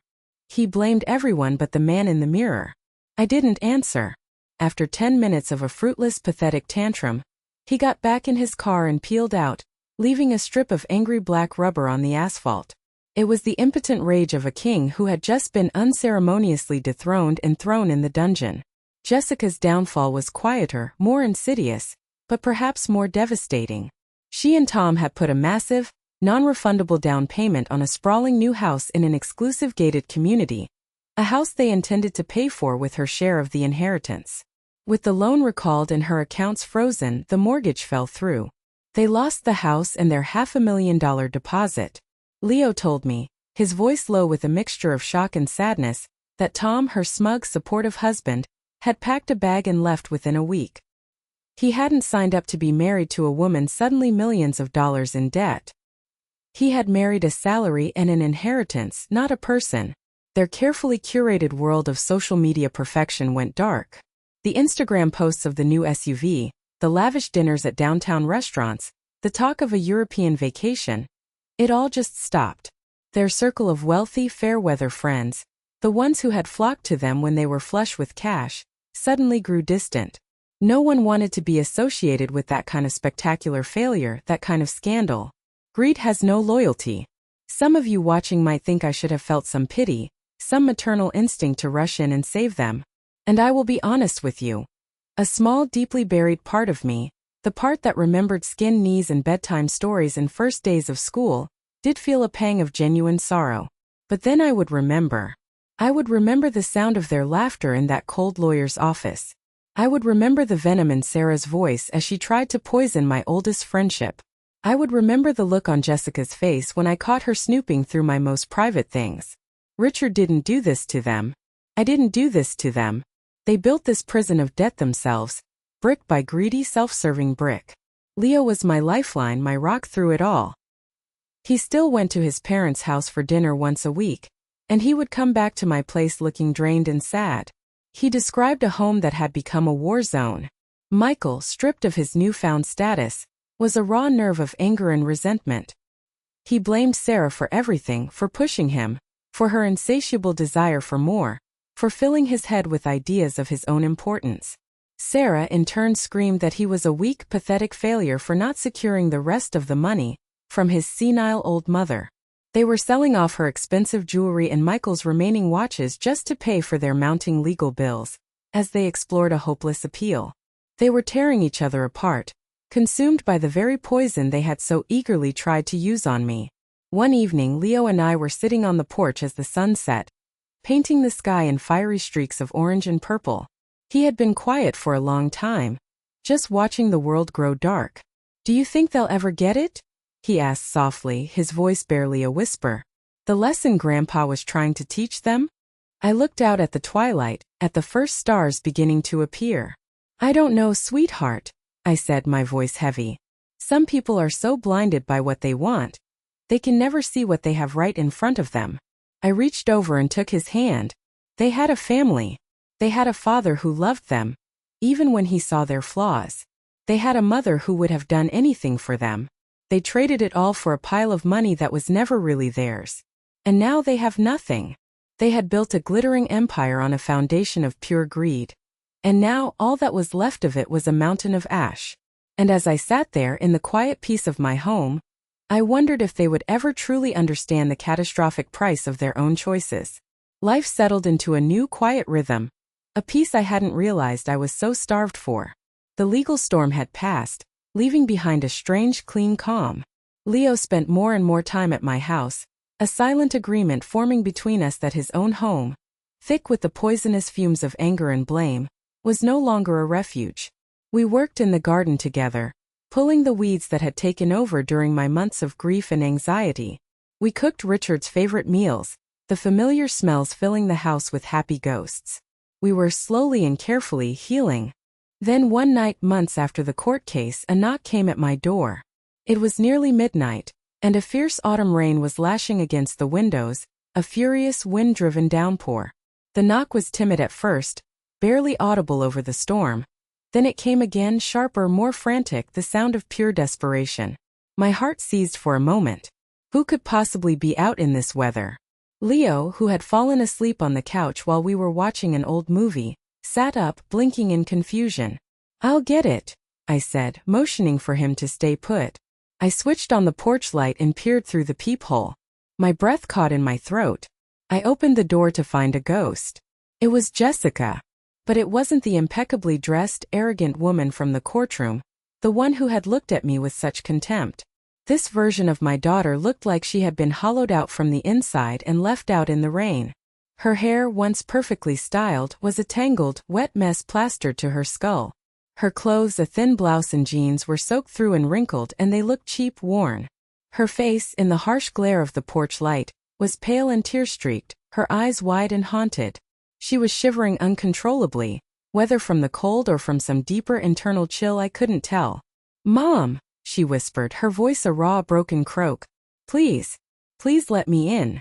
He blamed everyone but the man in the mirror. I didn't answer. After 10 minutes of a fruitless, pathetic tantrum, he got back in his car and peeled out, leaving a strip of angry black rubber on the asphalt. It was the impotent rage of a king who had just been unceremoniously dethroned and thrown in the dungeon. Jessica's downfall was quieter, more insidious, but perhaps more devastating. She and Tom had put a massive, non-refundable down payment on a sprawling new house in an exclusive gated community, a house they intended to pay for with her share of the inheritance. With the loan recalled and her accounts frozen, the mortgage fell through. They lost the house and their $500,000 deposit. Leo told me, his voice low with a mixture of shock and sadness, that Tom, her smug, supportive husband, had packed a bag and left within a week. He hadn't signed up to be married to a woman suddenly millions of dollars in debt. He had married a salary and an inheritance, not a person. Their carefully curated world of social media perfection went dark. The Instagram posts of the new SUV, the lavish dinners at downtown restaurants, the talk of a European vacation, it all just stopped. Their circle of wealthy, fair-weather friends, the ones who had flocked to them when they were flush with cash, suddenly grew distant. No one wanted to be associated with that kind of spectacular failure, that kind of scandal. Greed has no loyalty. Some of you watching might think I should have felt some pity, some maternal instinct to rush in and save them. And I will be honest with you. A small, deeply buried part of me, the part that remembered skin knees and bedtime stories and first days of school, did feel a pang of genuine sorrow. But then I would remember. I would remember the sound of their laughter in that cold lawyer's office. I would remember the venom in Sarah's voice as she tried to poison my oldest friendship. I would remember the look on Jessica's face when I caught her snooping through my most private things. Richard didn't do this to them. I didn't do this to them. They built this prison of debt themselves, brick by greedy, self-serving brick. Leo was my lifeline, my rock through it all. He still went to his parents' house for dinner once a week, and he would come back to my place looking drained and sad. He described a home that had become a war zone. Michael, stripped of his newfound status, was a raw nerve of anger and resentment. He blamed Sarah for everything, for pushing him, for her insatiable desire for more, for filling his head with ideas of his own importance. Sarah in turn screamed that he was a weak, pathetic failure for not securing the rest of the money from his senile old mother. They were selling off her expensive jewelry and Michael's remaining watches just to pay for their mounting legal bills, as they explored a hopeless appeal. They were tearing each other apart, consumed by the very poison they had so eagerly tried to use on me. One evening Leo and I were sitting on the porch as the sun set, painting the sky in fiery streaks of orange and purple. He had been quiet for a long time, just watching the world grow dark. "Do you think they'll ever get it?" he asked softly, his voice barely a whisper. "The lesson Grandpa was trying to teach them?" I looked out at the twilight, at the first stars beginning to appear. "I don't know, sweetheart," I said, my voice heavy. "Some people are so blinded by what they want, they can never see what they have right in front of them." I reached over and took his hand. They had a family. They had a father who loved them, even when he saw their flaws. They had a mother who would have done anything for them. They traded it all for a pile of money that was never really theirs. And now they have nothing. They had built a glittering empire on a foundation of pure greed. And now all that was left of it was a mountain of ash. And as I sat there in the quiet peace of my home, I wondered if they would ever truly understand the catastrophic price of their own choices. Life settled into a new quiet rhythm, a peace I hadn't realized I was so starved for. The legal storm had passed, leaving behind a strange, clean calm. Leo spent more and more time at my house, a silent agreement forming between us that his own home, thick with the poisonous fumes of anger and blame, was no longer a refuge. We worked in the garden together, pulling the weeds that had taken over during my months of grief and anxiety. We cooked Richard's favorite meals, the familiar smells filling the house with happy ghosts. We were slowly and carefully healing. Then one night, months after the court case, a knock came at my door. It was nearly midnight, and a fierce autumn rain was lashing against the windows, a furious wind-driven downpour. The knock was timid at first, barely audible over the storm. Then it came again, sharper, more frantic, the sound of pure desperation. My heart seized for a moment. Who could possibly be out in this weather? Leo, who had fallen asleep on the couch while we were watching an old movie, sat up, blinking in confusion. "I'll get it," I said, motioning for him to stay put. I switched on the porch light and peered through the peephole. My breath caught in my throat. I opened the door to find a ghost. It was Jessica. But it wasn't the impeccably dressed, arrogant woman from the courtroom, the one who had looked at me with such contempt. This version of my daughter looked like she had been hollowed out from the inside and left out in the rain. Her hair, once perfectly styled, was a tangled, wet mess plastered to her skull. Her clothes, a thin blouse and jeans, were soaked through and wrinkled, and they looked cheap, worn. Her face, in the harsh glare of the porch light, was pale and tear-streaked, her eyes wide and haunted. She was shivering uncontrollably, whether from the cold or from some deeper internal chill I couldn't tell. "Mom," she whispered, her voice a raw, broken croak. Please let me in.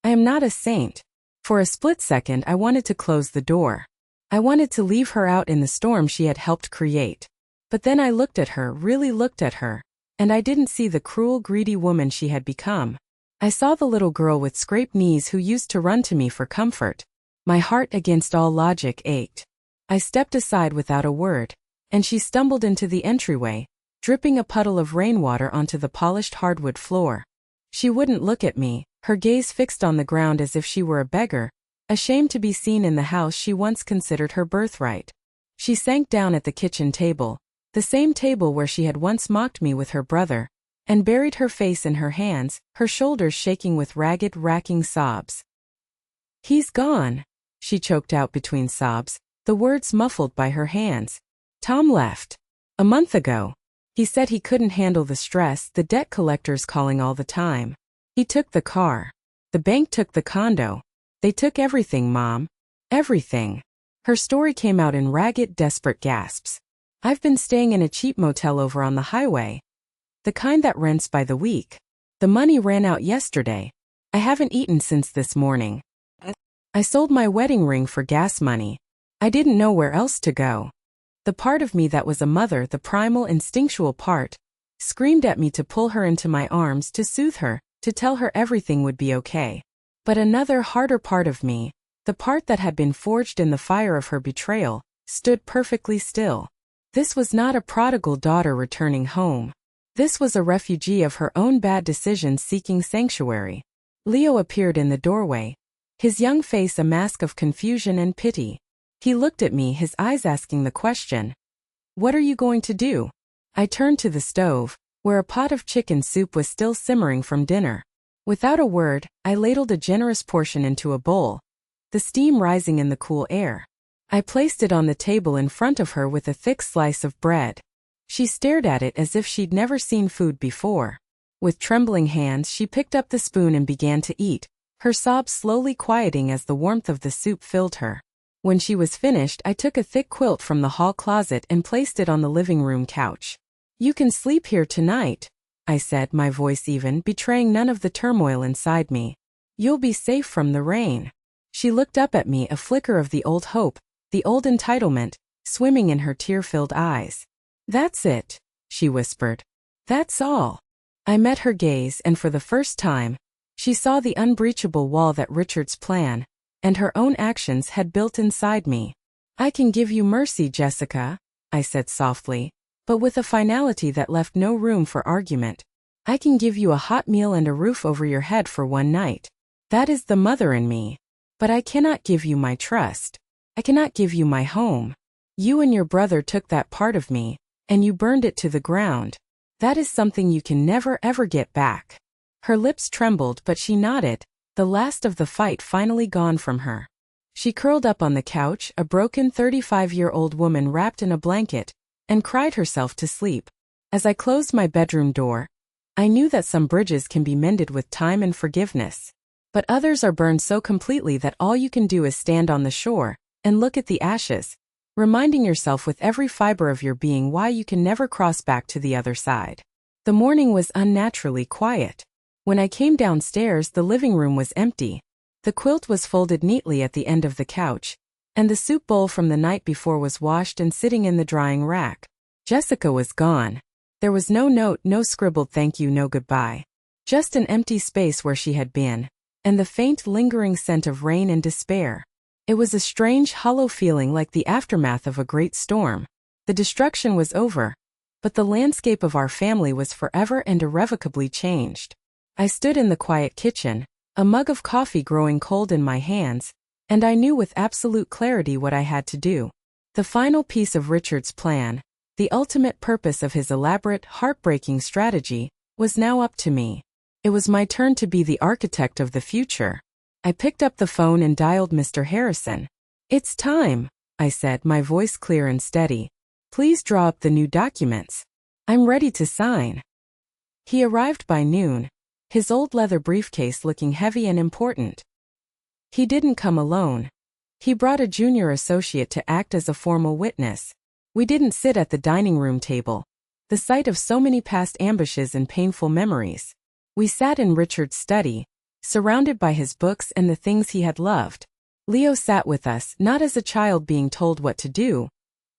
I am not a saint." For a split second I wanted to close the door. I wanted to leave her out in the storm she had helped create. But then I looked at her, really looked at her, and I didn't see the cruel, greedy woman she had become. I saw the little girl with scraped knees who used to run to me for comfort. My heart, against all logic, ached. I stepped aside without a word, and she stumbled into the entryway, dripping a puddle of rainwater onto the polished hardwood floor. She wouldn't look at me, her gaze fixed on the ground as if she were a beggar, ashamed to be seen in the house she once considered her birthright. She sank down at the kitchen table, the same table where she had once mocked me with her brother, and buried her face in her hands, her shoulders shaking with ragged, racking sobs. "He's gone," she choked out between sobs, the words muffled by her hands. "Tom left. A month ago. He said he couldn't handle the stress, the debt collectors calling all the time. He took the car. The bank took the condo. They took everything, Mom. Everything." Her story came out in ragged, desperate gasps. "I've been staying in a cheap motel over on the highway. The kind that rents by the week. The money ran out yesterday. I haven't eaten since this morning. I sold my wedding ring for gas money. I didn't know where else to go." The part of me that was a mother, the primal, instinctual part, screamed at me to pull her into my arms, to soothe her, to tell her everything would be okay. But another, harder part of me, the part that had been forged in the fire of her betrayal, stood perfectly still. This was not a prodigal daughter returning home. This was a refugee of her own bad decisions seeking sanctuary. Leo appeared in the doorway, his young face a mask of confusion and pity. He looked at me, his eyes asking the question, "What are you going to do?" I turned to the stove, where a pot of chicken soup was still simmering from dinner. Without a word, I ladled a generous portion into a bowl, the steam rising in the cool air. I placed it on the table in front of her with a thick slice of bread. She stared at it as if she'd never seen food before. With trembling hands, she picked up the spoon and began to eat, her sobs slowly quieting as the warmth of the soup filled her. When she was finished, I took a thick quilt from the hall closet and placed it on the living room couch. "You can sleep here tonight," I said, my voice even, betraying none of the turmoil inside me. "You'll be safe from the rain." She looked up at me, a flicker of the old hope, the old entitlement, swimming in her tear-filled eyes. "That's it," she whispered. "That's all." I met her gaze, and for the first time, she saw the unbreachable wall that Richard's plan, and her own actions, had built inside me. "I can give you mercy, Jessica," I said softly, but with a finality that left no room for argument. I can give you a hot meal and a roof over your head for one night. That is the mother in me. But I cannot give you my trust. I cannot give you my home. You and your brother took that part of me, and you burned it to the ground. That is something you can never ever get back." Her lips trembled, but she nodded, the last of the fight finally gone from her. She curled up on the couch, a broken 35-year-old woman wrapped in a blanket, and cried herself to sleep. As I closed my bedroom door, I knew that some bridges can be mended with time and forgiveness. But others are burned so completely that all you can do is stand on the shore and look at the ashes, reminding yourself with every fiber of your being why you can never cross back to the other side. The morning was unnaturally quiet. When I came downstairs, the living room was empty. The quilt was folded neatly at the end of the couch, and the soup bowl from the night before was washed and sitting in the drying rack. Jessica was gone. There was no note, no scribbled thank you, no goodbye. Just an empty space where she had been, and the faint lingering scent of rain and despair. It was a strange, hollow feeling like the aftermath of a great storm. The destruction was over, but the landscape of our family was forever and irrevocably changed. I stood in the quiet kitchen, a mug of coffee growing cold in my hands, and I knew with absolute clarity what I had to do. The final piece of Richard's plan, the ultimate purpose of his elaborate, heartbreaking strategy, was now up to me. It was my turn to be the architect of the future. I picked up the phone and dialed Mr. Harrison. "It's time," I said, my voice clear and steady. "Please draw up the new documents. I'm ready to sign." He arrived by noon, his old leather briefcase looking heavy and important. He didn't come alone. He brought a junior associate to act as a formal witness. We didn't sit at the dining room table, the site of so many past ambushes and painful memories. We sat in Richard's study, surrounded by his books and the things he had loved. Leo sat with us, not as a child being told what to do,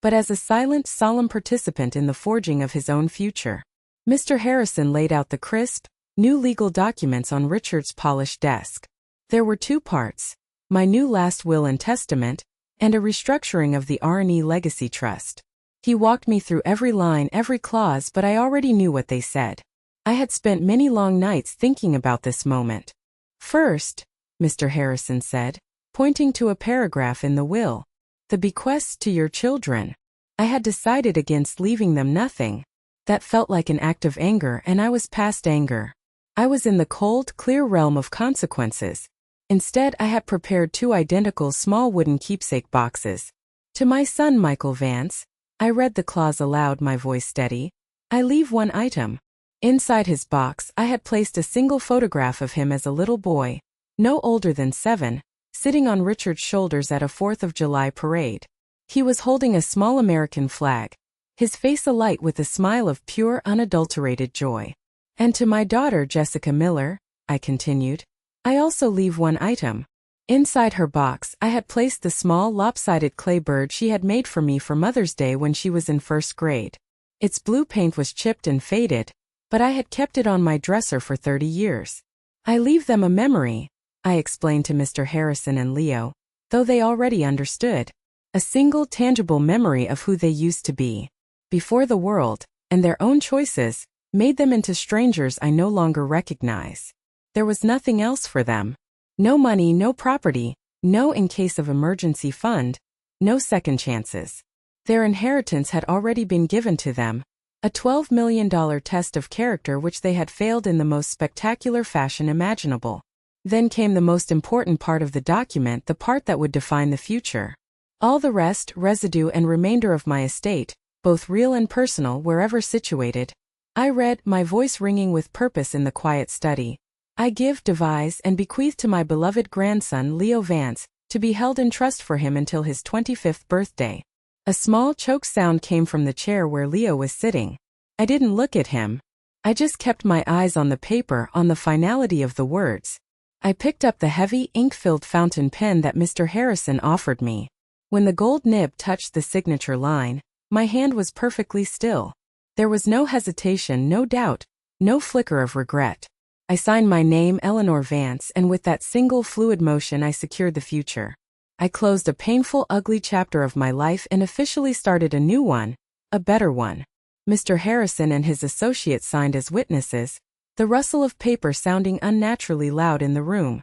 but as a silent, solemn participant in the forging of his own future. Mr. Harrison laid out the crisp, new legal documents on Richard's polished desk. There were two parts: my new last will and testament, and a restructuring of the R&E Legacy Trust. He walked me through every line, every clause, but I already knew what they said. I had spent many long nights thinking about this moment. "First," Mr. Harrison said, pointing to a paragraph in the will, "the bequests to your children. I had decided against leaving them nothing. That felt like an act of anger, and I was past anger. I was in the cold, clear realm of consequences. Instead, I had prepared two identical small wooden keepsake boxes. To my son Michael Vance," I read the clause aloud, my voice steady, "I leave one item." Inside his box, I had placed a single photograph of him as a little boy, no older than 7, sitting on Richard's shoulders at a 4th of July parade. He was holding a small American flag, his face alight with a smile of pure, unadulterated joy. "And to my daughter Jessica Miller," I continued, "I also leave one item." Inside her box, I had placed the small, lopsided clay bird she had made for me for Mother's Day when she was in 1st grade. Its blue paint was chipped and faded, but I had kept it on my dresser for 30 years. "I leave them a memory," I explained to Mr. Harrison and Leo, though they already understood. A single, tangible memory of who they used to be, before the world, and their own choices, made them into strangers I no longer recognize. There was nothing else for them. No money, no property, no in case of emergency fund, no second chances. Their inheritance had already been given to them, a $12 million test of character which they had failed in the most spectacular fashion imaginable. Then came the most important part of the document, the part that would define the future. All the rest, residue and remainder of my estate, both real and personal, wherever situated. I read, my voice ringing with purpose in the quiet study. "I give, devise, and bequeath to my beloved grandson Leo Vance, to be held in trust for him until his 25th birthday." A small choked sound came from the chair where Leo was sitting. I didn't look at him. I just kept my eyes on the paper, on the finality of the words. I picked up the heavy, ink-filled fountain pen that Mr. Harrison offered me. When the gold nib touched the signature line, my hand was perfectly still. There was no hesitation, no doubt, no flicker of regret. I signed my name, Eleanor Vance, and with that single fluid motion I secured the future. I closed a painful, ugly chapter of my life and officially started a new one, a better one. Mr. Harrison and his associates signed as witnesses, the rustle of paper sounding unnaturally loud in the room.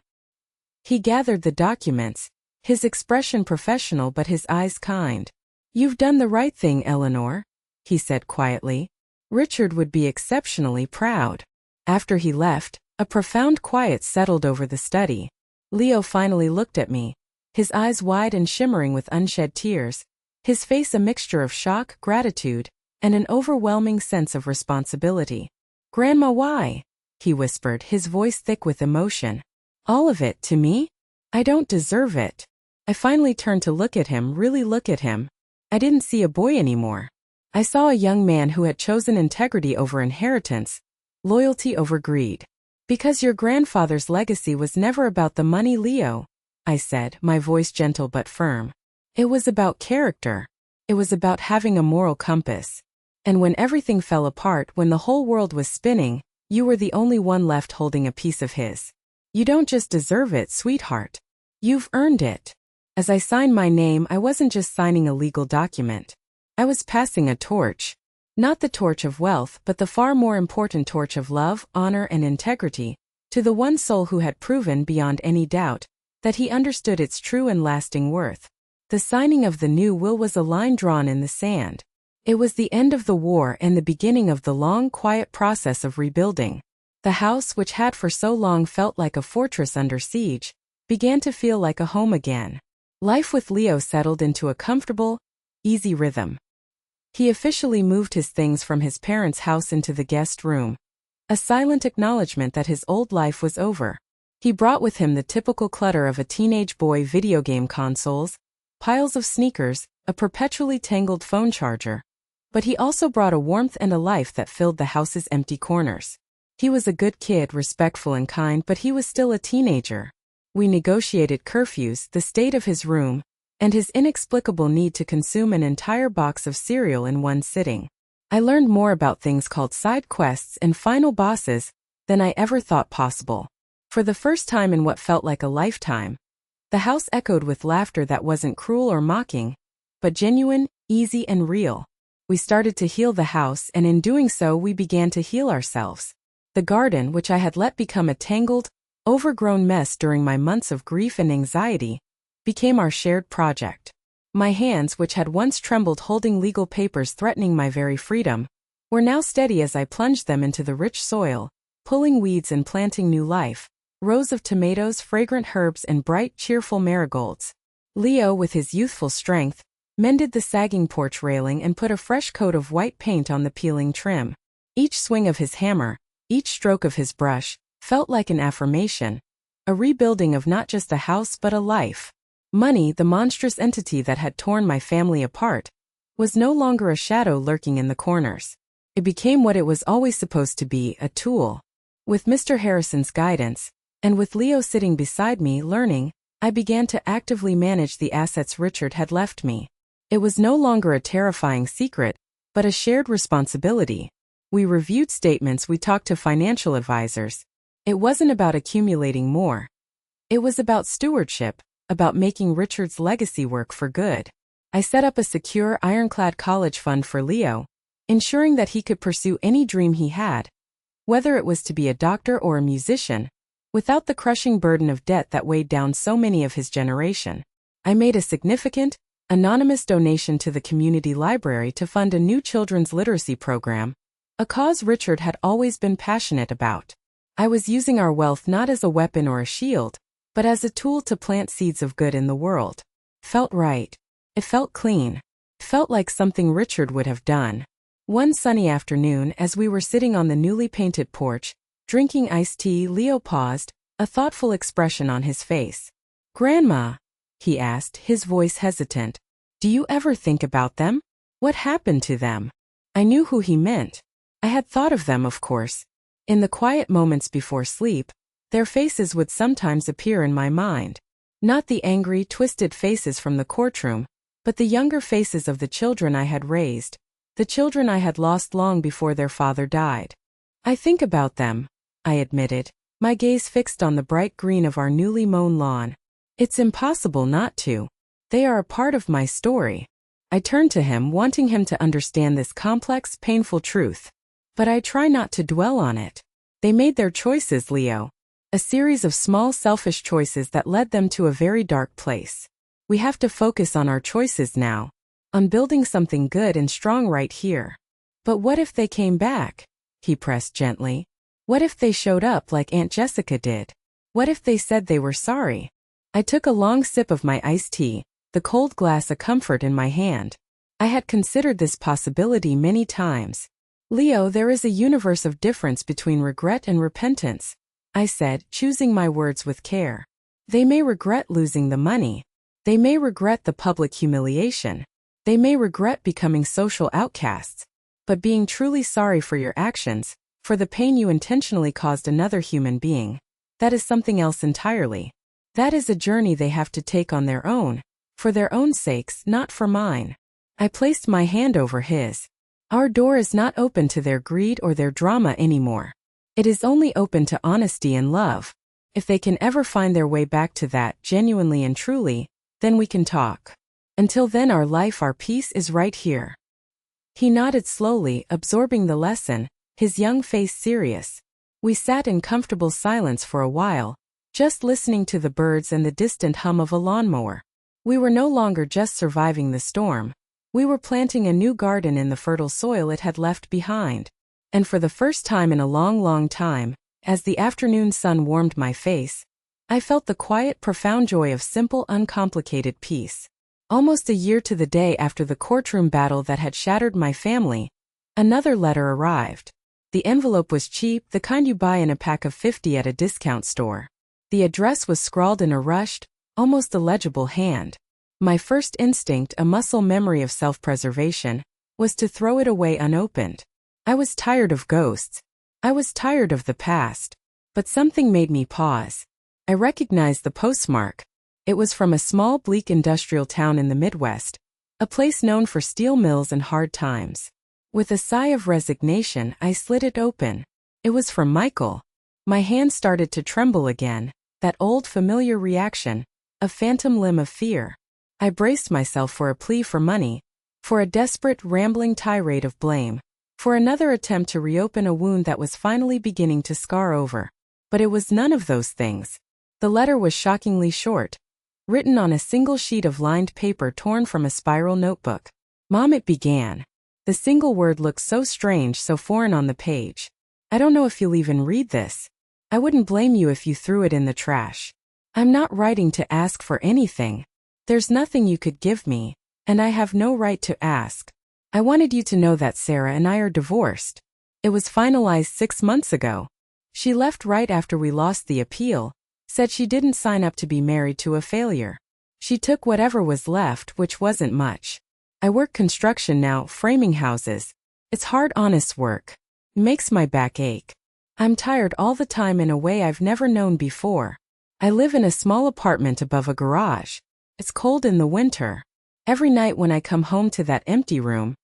He gathered the documents, his expression professional but his eyes kind. "You've done the right thing, Eleanor," he said quietly. "Richard would be exceptionally proud." After he left, a profound quiet settled over the study. Leo finally looked at me, his eyes wide and shimmering with unshed tears, his face a mixture of shock, gratitude, and an overwhelming sense of responsibility. "Grandma, why?" he whispered, his voice thick with emotion. "All of it, to me? I don't deserve it." I finally turned to look at him, really look at him. I didn't see a boy anymore. I saw a young man who had chosen integrity over inheritance, loyalty over greed. "Because your grandfather's legacy was never about the money, Leo," I said, my voice gentle but firm. "It was about character. It was about having a moral compass. And when everything fell apart, when the whole world was spinning, you were the only one left holding a piece of his. You don't just deserve it, sweetheart. You've earned it." As I signed my name, I wasn't just signing a legal document. I was passing a torch. Not the torch of wealth, but the far more important torch of love, honor, and integrity, to the one soul who had proven beyond any doubt that he understood its true and lasting worth. The signing of the new will was a line drawn in the sand. It was the end of the war and the beginning of the long, quiet process of rebuilding. The house, which had for so long felt like a fortress under siege, began to feel like a home again. Life with Leo settled into a comfortable, easy rhythm. He officially moved his things from his parents' house into the guest room, a silent acknowledgement that his old life was over. He brought with him the typical clutter of a teenage boy: video game consoles, piles of sneakers, a perpetually tangled phone charger. But he also brought a warmth and a life that filled the house's empty corners. He was a good kid, respectful and kind, but he was still a teenager. We negotiated curfews, the state of his room, and his inexplicable need to consume an entire box of cereal in one sitting. I learned more about things called side quests and final bosses than I ever thought possible. For the first time in what felt like a lifetime, the house echoed with laughter that wasn't cruel or mocking, but genuine, easy, and real. We started to heal the house, and in doing so we began to heal ourselves. The garden, which I had let become a tangled, overgrown mess during my months of grief and anxiety, became our shared project. My hands, which had once trembled holding legal papers threatening my very freedom, were now steady as I plunged them into the rich soil, pulling weeds and planting new life, rows of tomatoes, fragrant herbs, and bright, cheerful marigolds. Leo, with his youthful strength, mended the sagging porch railing and put a fresh coat of white paint on the peeling trim. Each swing of his hammer, each stroke of his brush, felt like an affirmation, a rebuilding of not just a house but a life. Money, the monstrous entity that had torn my family apart, was no longer a shadow lurking in the corners. It became what it was always supposed to be, a tool. With Mr. Harrison's guidance, and with Leo sitting beside me learning, I began to actively manage the assets Richard had left me. It was no longer a terrifying secret, but a shared responsibility. We reviewed statements, we talked to financial advisors. It wasn't about accumulating more. It was about stewardship, about making Richard's legacy work for good. I set up a secure, ironclad college fund for Leo, ensuring that he could pursue any dream he had, whether it was to be a doctor or a musician, without the crushing burden of debt that weighed down so many of his generation. I made a significant, anonymous donation to the community library to fund a new children's literacy program, a cause Richard had always been passionate about. I was using our wealth not as a weapon or a shield, but as a tool to plant seeds of good in the world. Felt right. It felt clean. It felt like something Richard would have done. One sunny afternoon, as we were sitting on the newly painted porch, drinking iced tea, Leo paused, a thoughtful expression on his face. "Grandma," he asked, his voice hesitant, "do you ever think about them? What happened to them?" I knew who he meant. I had thought of them, of course. In the quiet moments before sleep, their faces would sometimes appear in my mind. Not the angry, twisted faces from the courtroom, but the younger faces of the children I had raised, the children I had lost long before their father died. "I think about them," I admitted, my gaze fixed on the bright green of our newly mown lawn. "It's impossible not to. They are a part of my story." I turned to him, wanting him to understand this complex, painful truth. But I try not to dwell on it. They made their choices, Leo. A series of small selfish choices that led them to a very dark place. We have to focus on our choices now. On building something good and strong right here. But what if they came back? He pressed gently. What if they showed up like Aunt Jessica did? What if they said they were sorry? I took a long sip of my iced tea, the cold glass a comfort in my hand. I had considered this possibility many times. Leo, there is a universe of difference between regret and repentance, I said, choosing my words with care. They may regret losing the money. They may regret the public humiliation. They may regret becoming social outcasts. But being truly sorry for your actions, for the pain you intentionally caused another human being, that is something else entirely. That is a journey they have to take on their own, for their own sakes, not for mine. I placed my hand over his. Our door is not open to their greed or their drama anymore. It is only open to honesty and love. If they can ever find their way back to that, genuinely and truly, then we can talk. Until then, our life, our peace is right here. He nodded slowly, absorbing the lesson, his young face serious. We sat in comfortable silence for a while, just listening to the birds and the distant hum of a lawnmower. We were no longer just surviving the storm. We were planting a new garden in the fertile soil it had left behind. And for the first time in a long, long time, as the afternoon sun warmed my face, I felt the quiet, profound joy of simple, uncomplicated peace. Almost a year to the day after the courtroom battle that had shattered my family, another letter arrived. The envelope was cheap, the kind you buy in a pack of 50 at a discount store. The address was scrawled in a rushed, almost illegible hand. My first instinct, a muscle memory of self-preservation, was to throw it away unopened. I was tired of ghosts. I was tired of the past. But something made me pause. I recognized the postmark. It was from a small, bleak industrial town in the Midwest, a place known for steel mills and hard times. With a sigh of resignation, I slid it open. It was from Michael. My hand started to tremble again, that old familiar reaction, a phantom limb of fear. I braced myself for a plea for money, for a desperate, rambling tirade of blame, for another attempt to reopen a wound that was finally beginning to scar over. But it was none of those things. The letter was shockingly short, written on a single sheet of lined paper torn from a spiral notebook. Mom, it began. The single word looked so strange, so foreign on the page. I don't know if you'll even read this. I wouldn't blame you if you threw it in the trash. I'm not writing to ask for anything. There's nothing you could give me, and I have no right to ask. I wanted you to know that Sarah and I are divorced. It was finalized 6 months ago. She left right after we lost the appeal, said she didn't sign up to be married to a failure. She took whatever was left, which wasn't much. I work construction now, framing houses. It's hard, honest work. Makes my back ache. I'm tired all the time in a way I've never known before. I live in a small apartment above a garage. It's cold in the winter. Every night when I come home to that empty room,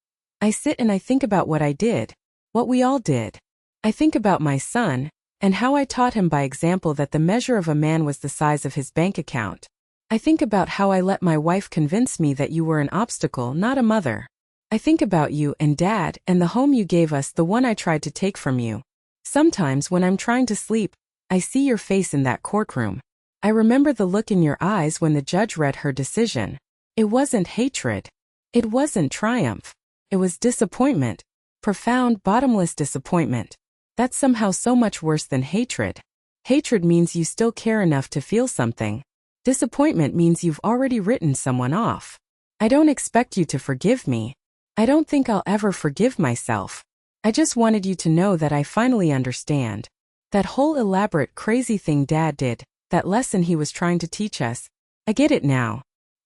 I sit and I think about what I did, what we all did. I think about my son, and how I taught him by example that the measure of a man was the size of his bank account. I think about how I let my wife convince me that you were an obstacle, not a mother. I think about you and Dad and the home you gave us, the one I tried to take from you. Sometimes when I'm trying to sleep, I see your face in that courtroom. I remember the look in your eyes when the judge read her decision. It wasn't hatred. It wasn't triumph. It was disappointment. Profound, bottomless disappointment. That's somehow so much worse than hatred. Hatred means you still care enough to feel something. Disappointment means you've already written someone off. I don't expect you to forgive me. I don't think I'll ever forgive myself. I just wanted you to know that I finally understand. That whole elaborate crazy thing Dad did, that lesson he was trying to teach us, I get it now.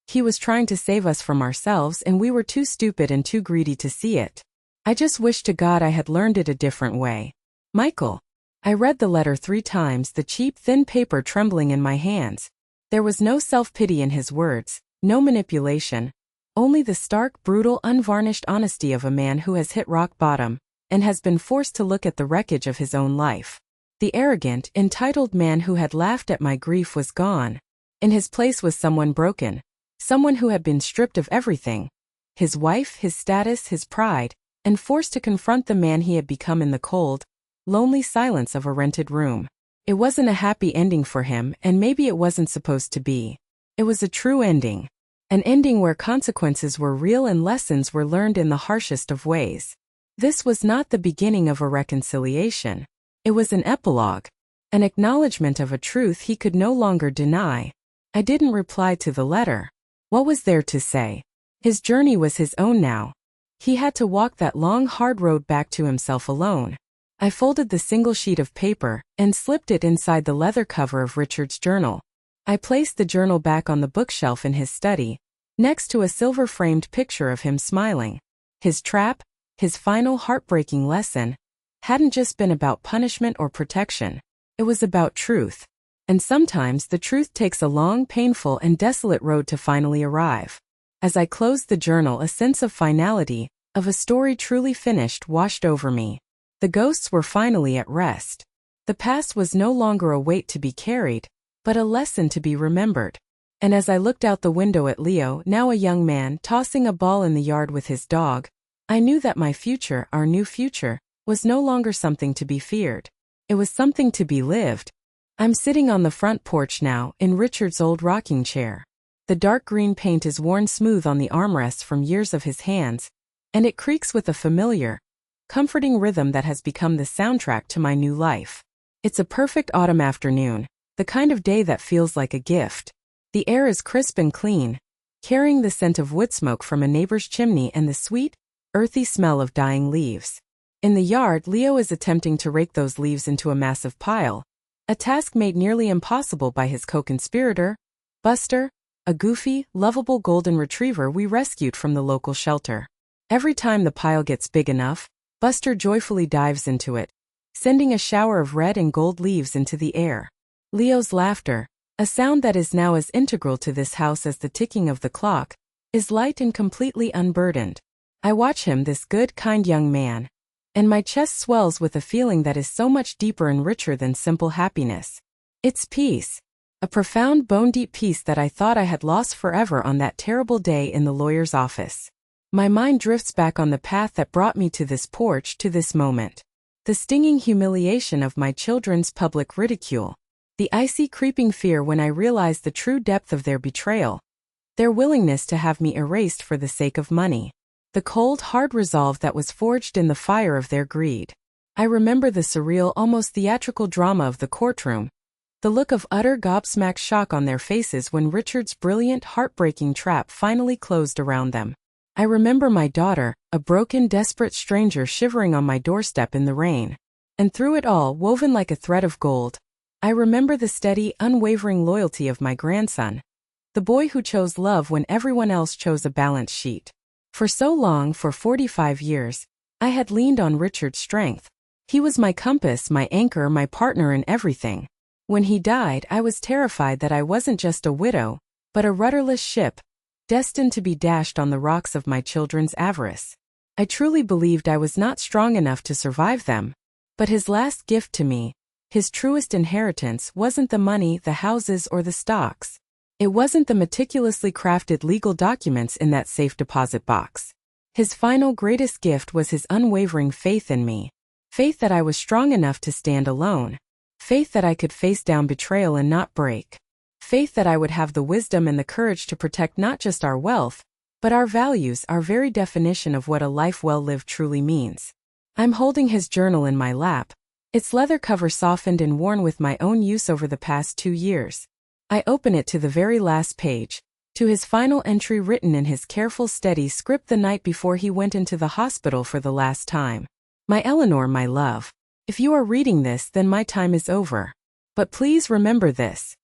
He was trying to save us from ourselves and we were too stupid and too greedy to see it. I just wish to God I had learned it a different way. Michael. I read the letter 3 times, the cheap, thin paper trembling in my hands. There was no self-pity in his words, no manipulation, only the stark, brutal, unvarnished honesty of a man who has hit rock bottom and has been forced to look at the wreckage of his own life. The arrogant, entitled man who had laughed at my grief was gone. In his place was someone broken, someone who had been stripped of everything, his wife, his status, his pride, and forced to confront the man he had become in the cold, lonely silence of a rented room. It wasn't a happy ending for him, and maybe it wasn't supposed to be. It was a true ending. An ending where consequences were real and lessons were learned in the harshest of ways. This was not the beginning of a reconciliation. It was an epilogue. An acknowledgement of a truth he could no longer deny. I didn't reply to the letter. What was there to say? His journey was his own now. He had to walk that long, hard road back to himself alone. I folded the single sheet of paper and slipped it inside the leather cover of Richard's journal. I placed the journal back on the bookshelf in his study, next to a silver-framed picture of him smiling. His trap, his final heartbreaking lesson, hadn't just been about punishment or protection. It was about truth. And sometimes the truth takes a long, painful, and desolate road to finally arrive. As I closed the journal, a sense of finality, of a story truly finished, washed over me. The ghosts were finally at rest. The past was no longer a weight to be carried, but a lesson to be remembered. And as I looked out the window at Leo, now a young man, tossing a ball in the yard with his dog, I knew that my future, our new future, was no longer something to be feared. It was something to be lived. I'm sitting on the front porch now, in Richard's old rocking chair. The dark green paint is worn smooth on the armrests from years of his hands, and it creaks with a familiar, comforting rhythm that has become the soundtrack to my new life. It's a perfect autumn afternoon, the kind of day that feels like a gift. The air is crisp and clean, carrying the scent of wood smoke from a neighbor's chimney and the sweet, earthy smell of dying leaves. In the yard, Leo is attempting to rake those leaves into a massive pile, a task made nearly impossible by his co-conspirator, Buster, a goofy, lovable golden retriever we rescued from the local shelter. Every time the pile gets big enough, Buster joyfully dives into it, sending a shower of red and gold leaves into the air. Leo's laughter, a sound that is now as integral to this house as the ticking of the clock, is light and completely unburdened. I watch him, this good, kind young man, and my chest swells with a feeling that is so much deeper and richer than simple happiness. It's peace. A profound, bone-deep peace that I thought I had lost forever on that terrible day in the lawyer's office. My mind drifts back on the path that brought me to this porch, to this moment. The stinging humiliation of my children's public ridicule. The icy creeping fear when I realized the true depth of their betrayal. Their willingness to have me erased for the sake of money. The cold, hard resolve that was forged in the fire of their greed. I remember the surreal, almost theatrical drama of the courtroom. The look of utter gobsmacked shock on their faces when Richard's brilliant, heartbreaking trap finally closed around them. I remember my daughter, a broken, desperate stranger shivering on my doorstep in the rain. And through it all, woven like a thread of gold, I remember the steady, unwavering loyalty of my grandson. The boy who chose love when everyone else chose a balance sheet. For so long, for 45 years, I had leaned on Richard's strength. He was my compass, my anchor, my partner in everything. When he died, I was terrified that I wasn't just a widow, but a rudderless ship, destined to be dashed on the rocks of my children's avarice. I truly believed I was not strong enough to survive them. But his last gift to me, his truest inheritance, wasn't the money, the houses, or the stocks. It wasn't the meticulously crafted legal documents in that safe deposit box. His final greatest gift was his unwavering faith in me. Faith that I was strong enough to stand alone. Faith that I could face down betrayal and not break. Faith that I would have the wisdom and the courage to protect not just our wealth, but our values, our very definition of what a life well lived truly means. I'm holding his journal in my lap, its leather cover softened and worn with my own use over the past 2 years. I open it to the very last page, to his final entry written in his careful, steady script the night before he went into the hospital for the last time. My Eleanor, my love. If you are reading this, then my time is over. But please remember this.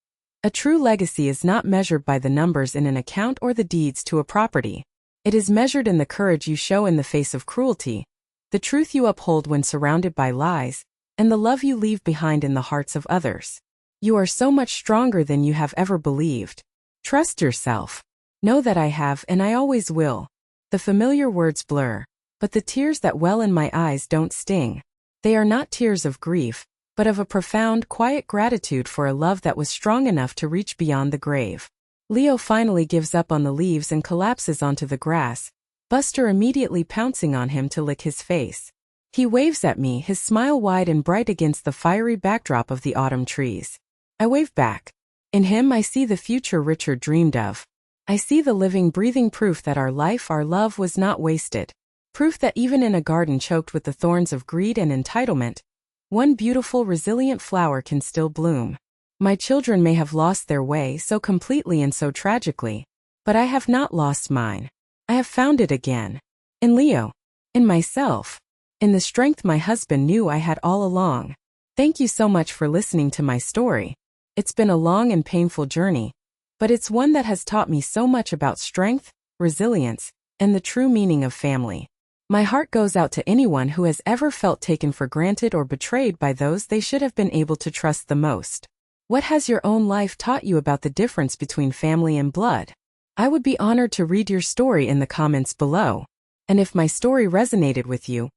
A true legacy is not measured by the numbers in an account or the deeds to a property. It is measured in the courage you show in the face of cruelty, the truth you uphold when surrounded by lies, and the love you leave behind in the hearts of others. You are so much stronger than you have ever believed. Trust yourself. Know that I have and I always will. The familiar words blur, but the tears that well in my eyes don't sting. They are not tears of grief, but of a profound, quiet gratitude for a love that was strong enough to reach beyond the grave. Leo finally gives up on the leaves and collapses onto the grass, Buster immediately pouncing on him to lick his face. He waves at me, his smile wide and bright against the fiery backdrop of the autumn trees. I wave back. In him I see the future Richard dreamed of. I see the living, breathing proof that our life, our love was not wasted. Proof that even in a garden choked with the thorns of greed and entitlement, one beautiful, resilient flower can still bloom. My children may have lost their way so completely and so tragically, but I have not lost mine. I have found it again. In Leo. In myself. In the strength my husband knew I had all along. Thank you so much for listening to my story. It's been a long and painful journey, but it's one that has taught me so much about strength, resilience, and the true meaning of family. My heart goes out to anyone who has ever felt taken for granted or betrayed by those they should have been able to trust the most. What has your own life taught you about the difference between family and blood? I would be honored to read your story in the comments below. And if my story resonated with you,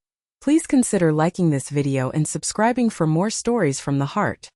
please consider liking this video and subscribing for more stories from the heart.